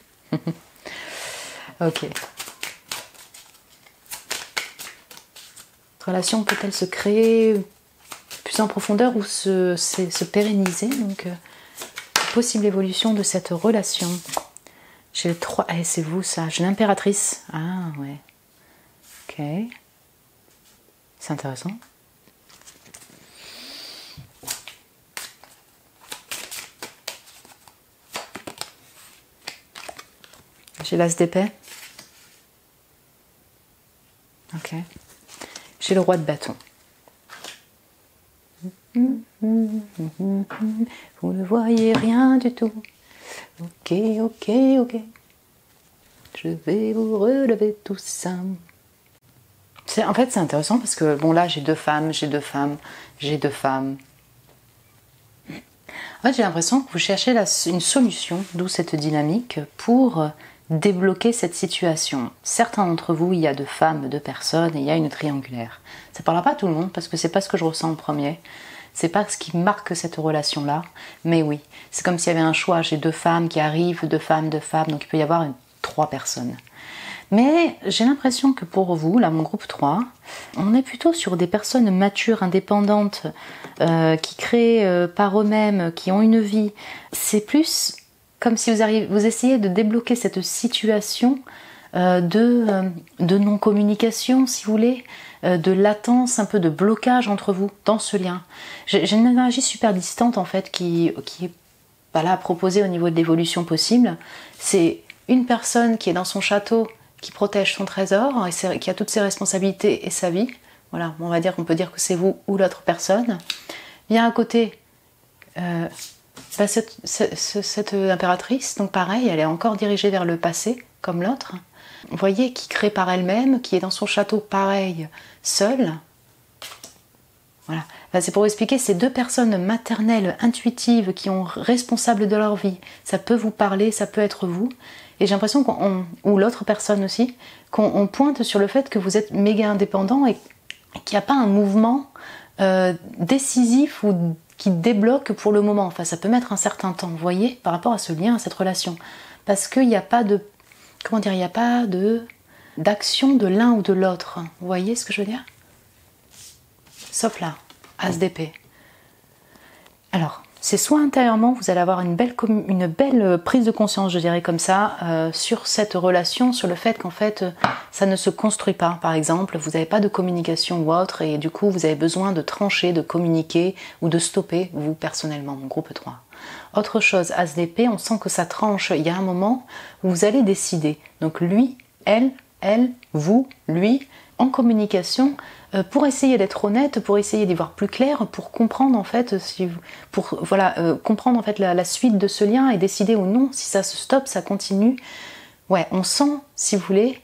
Ok. Relation peut-elle se créer plus en profondeur ou se pérenniser? Donc, possible évolution de cette relation. J'ai le 3, c'est vous ça, j'ai l'impératrice. Ah ouais. Ok. C'est intéressant. J'ai l'as d'épée. Ok. J'ai le roi de bâton. Vous ne voyez rien du tout. Ok, ok, ok. Je vais vous relever tout ça. En fait, c'est intéressant parce que, bon, là, j'ai deux femmes. En fait, j'ai l'impression que vous cherchez une solution, d'où cette dynamique, pour débloquer cette situation. Certains d'entre vous, il y a deux femmes, deux personnes, et il y a une triangulaire. Ça ne parlera pas à tout le monde parce que c'est pas ce que je ressens en premier. C'est pas ce qui marque cette relation-là, mais oui, c'est comme s'il y avait un choix. J'ai deux femmes qui arrivent, deux femmes, donc il peut y avoir 3 personnes. Mais j'ai l'impression que pour vous, là, mon groupe 3, on est plutôt sur des personnes matures, indépendantes, qui créent par eux-mêmes, qui ont une vie. C'est plus comme si vous essayez de débloquer cette situation de non-communication, si vous voulez, de latence, un peu de blocage entre vous dans ce lien. J'ai une énergie super distante en fait qui est pas là à proposer au niveau de l'évolution possible. C'est une personne qui est dans son château, qui protège son trésor, et qui a toutes ses responsabilités et sa vie. Voilà, on va dire qu'on peut dire que c'est vous ou l'autre personne. Il y a à côté cette impératrice, donc pareil, elle est encore dirigée vers le passé, comme l'autre. Vous voyez, qui crée par elle-même, qui est dans son château pareil, seule. Voilà. Enfin, c'est pour vous expliquer, ces deux personnes maternelles, intuitives, qui sont responsables de leur vie. Ça peut vous parler, ça peut être vous. Et j'ai l'impression ou l'autre personne aussi, qu'on pointe sur le fait que vous êtes méga indépendant et qu'il n'y a pas un mouvement décisif ou qui débloque pour le moment. Enfin, ça peut mettre un certain temps, vous voyez, par rapport à ce lien, à cette relation. Parce qu'il n'y a pas de... Comment dire, il n'y a pas d'action de l'un ou de l'autre. Vous voyez ce que je veux dire? Sauf là, As d'épée. Alors, c'est soit intérieurement, vous allez avoir une belle prise de conscience, je dirais comme ça, sur cette relation, sur le fait qu'en fait, ça ne se construit pas. Par exemple, vous n'avez pas de communication ou autre, et du coup, vous avez besoin de trancher, de communiquer ou de stopper, vous personnellement, mon groupe 3. Autre chose, As d'épée, on sent que ça tranche. Il y a un moment où vous allez décider. Donc lui, elle, vous, lui, en communication, pour essayer d'être honnête, pour essayer d'y voir plus clair, pour comprendre en fait, comprendre en fait la suite de ce lien et décider ou non si ça se stoppe, ça continue. Ouais, on sent, si vous voulez,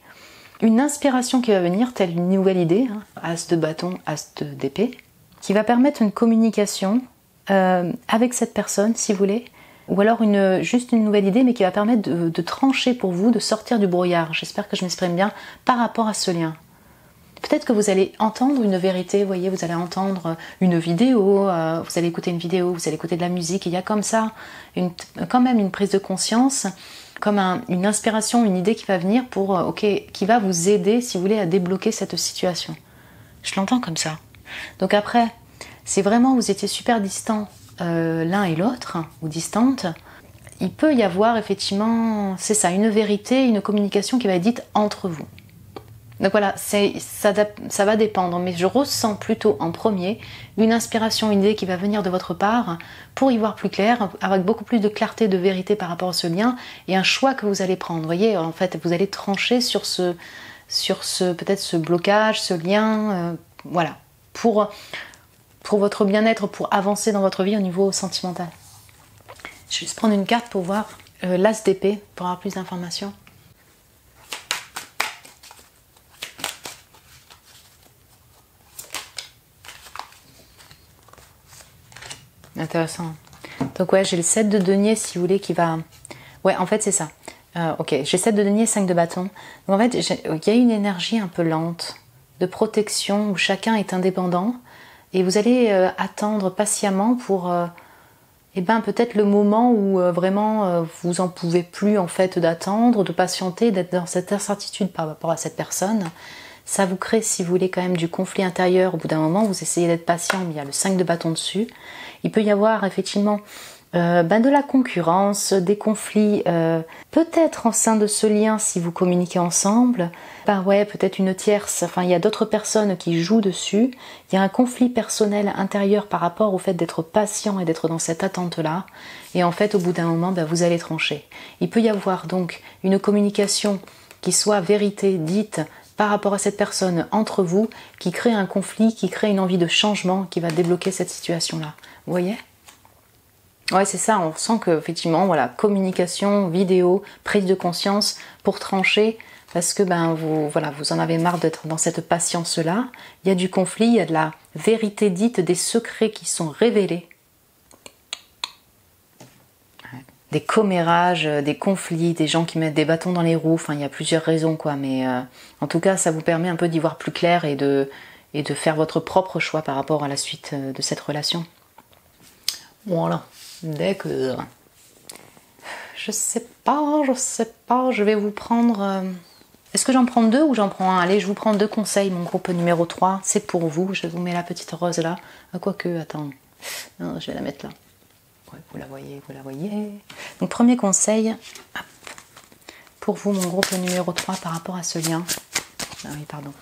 une inspiration qui va venir, telle une nouvelle idée, hein, As de bâton, As d'épée, qui va permettre une communication avec cette personne, si vous voulez, ou alors juste une nouvelle idée, mais qui va permettre de trancher pour vous, de sortir du brouillard. J'espère que je m'exprime bien par rapport à ce lien. Peut-être que vous allez entendre une vérité, vous voyez, vous allez entendre une vidéo, vous allez écouter une vidéo, vous allez écouter de la musique, il y a comme ça quand même une prise de conscience, comme une inspiration, une idée qui va venir qui va vous aider, si vous voulez, à débloquer cette situation. Je l'entends comme ça. Donc après, si vraiment vous étiez super distants l'un et l'autre, ou distantes, il peut y avoir effectivement, c'est ça, une vérité, une communication qui va être dite entre vous. Donc voilà, ça va dépendre, mais je ressens plutôt en premier une inspiration, une idée qui va venir de votre part pour y voir plus clair, avec beaucoup plus de clarté, de vérité par rapport à ce lien, et un choix que vous allez prendre. Vous voyez, en fait, vous allez trancher sur peut-être ce blocage, ce lien, voilà, pour votre bien-être, pour avancer dans votre vie au niveau sentimental. Je vais juste prendre une carte pour voir l'As d'épée, pour avoir plus d'informations. Intéressant. Donc ouais, j'ai le 7 de denier, si vous voulez, qui va... Ouais, en fait, c'est ça. Ok, j'ai 7 de denier, 5 de bâton. Donc en fait, il y a une énergie un peu lente, de protection, où chacun est indépendant. Et vous allez attendre patiemment pour... peut-être le moment où vraiment vous en pouvez plus, en fait, d'attendre, de patienter, d'être dans cette incertitude par rapport à cette personne. Ça vous crée, si vous voulez, quand même du conflit intérieur. Au bout d'un moment, vous essayez d'être patient, mais il y a le 5 de bâton dessus. Il peut y avoir effectivement de la concurrence, des conflits, peut-être en sein de ce lien si vous communiquez ensemble. Peut-être une tierce, enfin il y a d'autres personnes qui jouent dessus. Il y a un conflit personnel intérieur par rapport au fait d'être patient et d'être dans cette attente-là. Et en fait, au bout d'un moment, vous allez trancher. Il peut y avoir donc une communication qui soit vérité dite par rapport à cette personne entre vous, qui crée un conflit, qui crée une envie de changement, qui va débloquer cette situation-là. Vous voyez? Ouais, c'est ça, on sent que effectivement, voilà, communication, vidéo, prise de conscience pour trancher, parce que vous en avez marre d'être dans cette patience-là. Il y a du conflit, il y a de la vérité dite, des secrets qui sont révélés. Des commérages, des conflits, des gens qui mettent des bâtons dans les roues, enfin il y a plusieurs raisons quoi, mais en tout cas ça vous permet un peu d'y voir plus clair et de faire votre propre choix par rapport à la suite de cette relation. Voilà, d'accord. Je sais pas, je vais vous prendre... Est-ce que j'en prends 2 ou j'en prends un? Allez, je vous prends 2 conseils, mon groupe numéro 3, c'est pour vous, je vous mets la petite rose là. Quoique, attends, non, je vais la mettre là. Ouais, vous la voyez. Donc premier conseil, hop, pour vous, mon groupe numéro 3, par rapport à ce lien. Ah oui, pardon.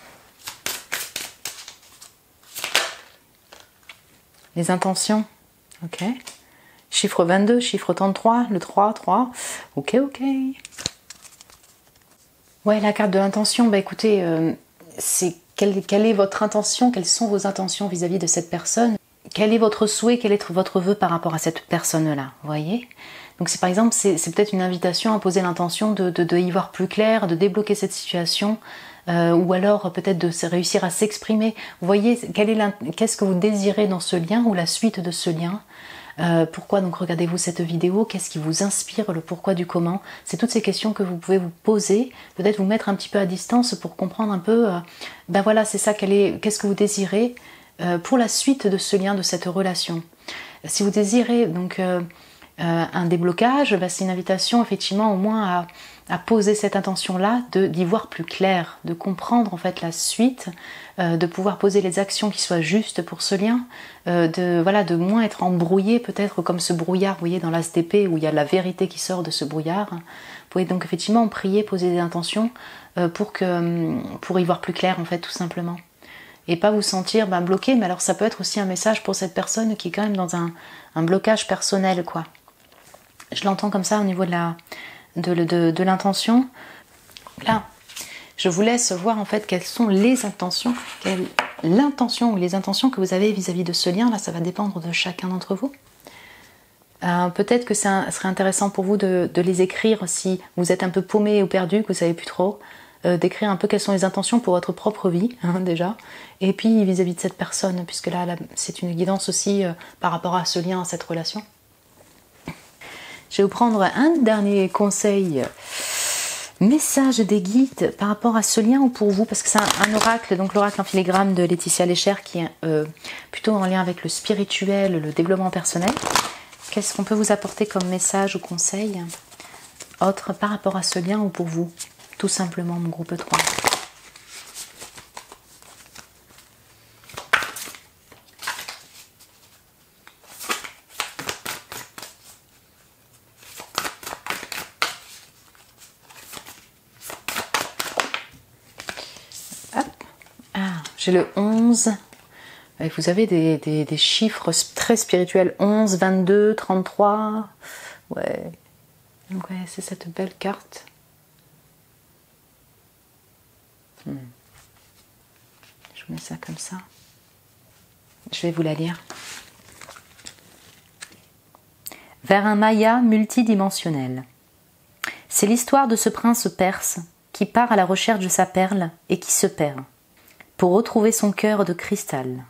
Les intentions, ok. Chiffre 22, chiffre 33, le 3, 3. Ok, ok. Ouais, la carte de l'intention, bah écoutez, c'est quelle est votre intention, quelles sont vos intentions vis-à-vis de cette personne, quel est votre souhait, quel est votre vœu par rapport à cette personne-là, vous voyez? Donc c'est par exemple, c'est peut-être une invitation à poser l'intention de y voir plus clair, de débloquer cette situation, ou alors peut-être de réussir à s'exprimer. Vous voyez, qu'est-ce que vous désirez dans ce lien ou la suite de ce lien? Pourquoi donc regardez-vous cette vidéo? Qu'est-ce qui vous inspire? Le pourquoi du comment? C'est toutes ces questions que vous pouvez vous poser, peut-être vous mettre un petit peu à distance pour comprendre un peu, ben voilà, c'est ça, qu'est-ce que vous désirez pour la suite de ce lien, de cette relation. Si vous désirez donc un déblocage, ben, c'est une invitation effectivement au moins à poser cette intention-là, d'y voir plus clair, de comprendre en fait la suite, de pouvoir poser les actions qui soient justes pour ce lien, de moins être embrouillé peut-être comme ce brouillard, vous voyez, dans l'ASDP où il y a la vérité qui sort de ce brouillard. Vous pouvez donc effectivement prier, poser des intentions pour y voir plus clair en fait, tout simplement. Et pas vous sentir bloqué, mais alors ça peut être aussi un message pour cette personne qui est quand même dans un blocage personnel, quoi. Je l'entends comme ça au niveau de l'intention. Là, je vous laisse voir en fait quelles sont les intentions, l'intention ou les intentions que vous avez vis-à-vis de ce lien. Là, ça va dépendre de chacun d'entre vous. Peut-être que ça serait intéressant pour vous de les écrire si vous êtes un peu paumé ou perdu, que vous ne savez plus trop, d'écrire un peu quelles sont les intentions pour votre propre vie, déjà, et puis vis-à-vis de cette personne, puisque là c'est une guidance aussi par rapport à ce lien, à cette relation. Je vais vous prendre un dernier conseil, message des guides par rapport à ce lien ou pour vous, parce que c'est un oracle, donc l'oracle en filigrane de Laetitia Lécher qui est plutôt en lien avec le spirituel, le développement personnel. Qu'est-ce qu'on peut vous apporter comme message ou conseil autre par rapport à ce lien ou pour vous, tout simplement, mon groupe 3. J'ai le 11, vous avez des chiffres très spirituels, 11, 22, 33, ouais, donc ouais, c'est cette belle carte. Je vous mets ça comme ça, je vais vous la lire. Vers un Maya multidimensionnel. C'est l'histoire de ce prince perse qui part à la recherche de sa perle et qui se perd, pour retrouver son cœur de cristal.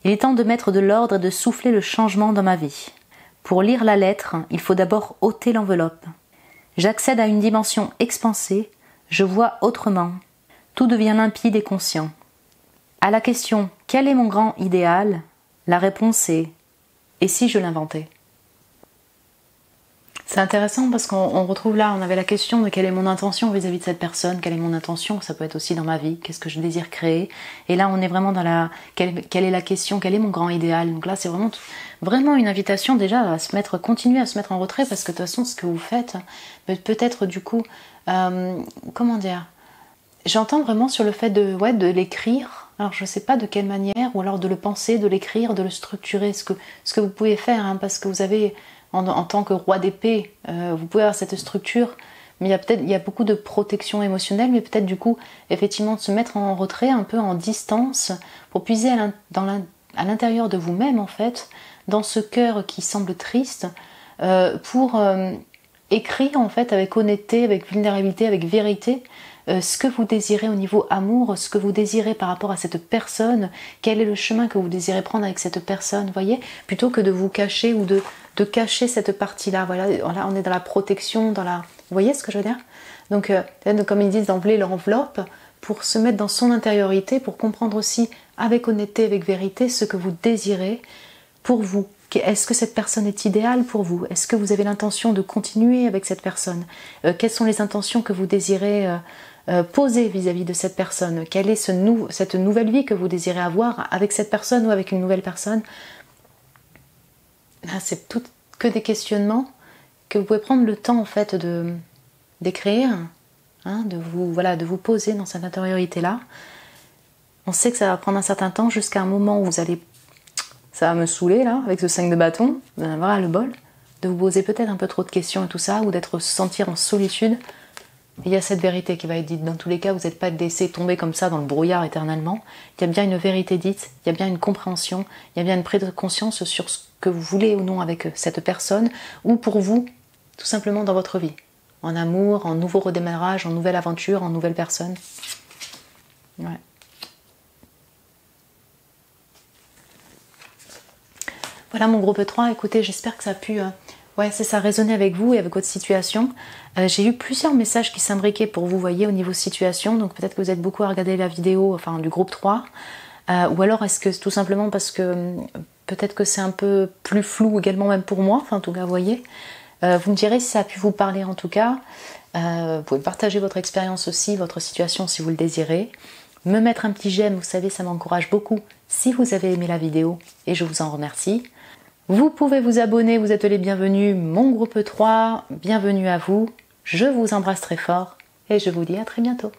Il est temps de mettre de l'ordre et de souffler le changement dans ma vie. Pour lire la lettre, il faut d'abord ôter l'enveloppe. J'accède à une dimension expansée, je vois autrement. Tout devient limpide et conscient. À la question « Quel est mon grand idéal ?», la réponse est « Et si je l'inventais ?» C'est intéressant parce qu'on retrouve là, on avait la question de quelle est mon intention vis-à-vis de cette personne, quelle est mon intention, ça peut être aussi dans ma vie, qu'est-ce que je désire créer. Et là, on est vraiment dans quelle est la question, quel est mon grand idéal. Donc là, c'est vraiment une invitation déjà à continuer à se mettre en retrait parce que de toute façon, ce que vous faites, peut-être du coup, comment dire, j'entends vraiment sur le fait de l'écrire. Alors, je ne sais pas de quelle manière, ou alors de le penser, de l'écrire, de le structurer, ce que vous pouvez faire, parce que vous avez... En tant que roi d'épée, vous pouvez avoir cette structure, mais il y a beaucoup de protection émotionnelle, mais peut-être du coup, effectivement, de se mettre en retrait, un peu en distance, pour puiser à l'intérieur de vous-même, en fait, dans ce cœur qui semble triste, pour écrire, en fait, avec honnêteté, avec vulnérabilité, avec vérité, ce que vous désirez au niveau amour, ce que vous désirez par rapport à cette personne, quel est le chemin que vous désirez prendre avec cette personne, voyez, plutôt que de vous cacher ou de cacher cette partie-là. Voilà, on est dans la protection, vous voyez ce que je veux dire? Donc, comme ils disent d'emblée, l'enveloppe, pour se mettre dans son intériorité, pour comprendre aussi avec honnêteté, avec vérité, ce que vous désirez pour vous. Est-ce que cette personne est idéale pour vous? Est-ce que vous avez l'intention de continuer avec cette personne? Quelles sont les intentions que vous désirez poser vis-à-vis de cette personne? Quelle est cette nouvelle vie que vous désirez avoir avec cette personne ou avec une nouvelle personne? C'est que des questionnements que vous pouvez prendre le temps en fait de d'écrire, hein, de vous poser dans cette intériorité-là. On sait que ça va prendre un certain temps jusqu'à un moment où vous allez... Ça va me saouler là, avec ce 5 de bâton, vous en avoir le bol, de vous poser peut-être un peu trop de questions et tout ça, ou d'être sentir en solitude. Et il y a cette vérité qui va être dite. Dans tous les cas, vous n'êtes pas laissé tomber comme ça dans le brouillard éternellement. Il y a bien une vérité dite, il y a bien une compréhension, il y a bien une prise de conscience sur ce que vous voulez ou non avec cette personne, ou pour vous, tout simplement dans votre vie. En amour, en nouveau redémarrage, en nouvelle aventure, en nouvelle personne. Ouais. Voilà mon groupe 3, écoutez, j'espère que ça a pu résonner avec vous et avec votre situation. J'ai eu plusieurs messages qui s'imbriquaient pour vous, voyez, au niveau situation, donc peut-être que vous êtes beaucoup à regarder la vidéo du groupe 3, ou alors est-ce que tout simplement parce que peut-être que c'est un peu plus flou également même pour moi, en tout cas, vous voyez. Vous me direz si ça a pu vous parler en tout cas. Vous pouvez partager votre expérience aussi, votre situation si vous le désirez. Me mettre un petit j'aime, vous savez, ça m'encourage beaucoup si vous avez aimé la vidéo et je vous en remercie. Vous pouvez vous abonner, vous êtes les bienvenus, mon groupe 3, bienvenue à vous. Je vous embrasse très fort et je vous dis à très bientôt.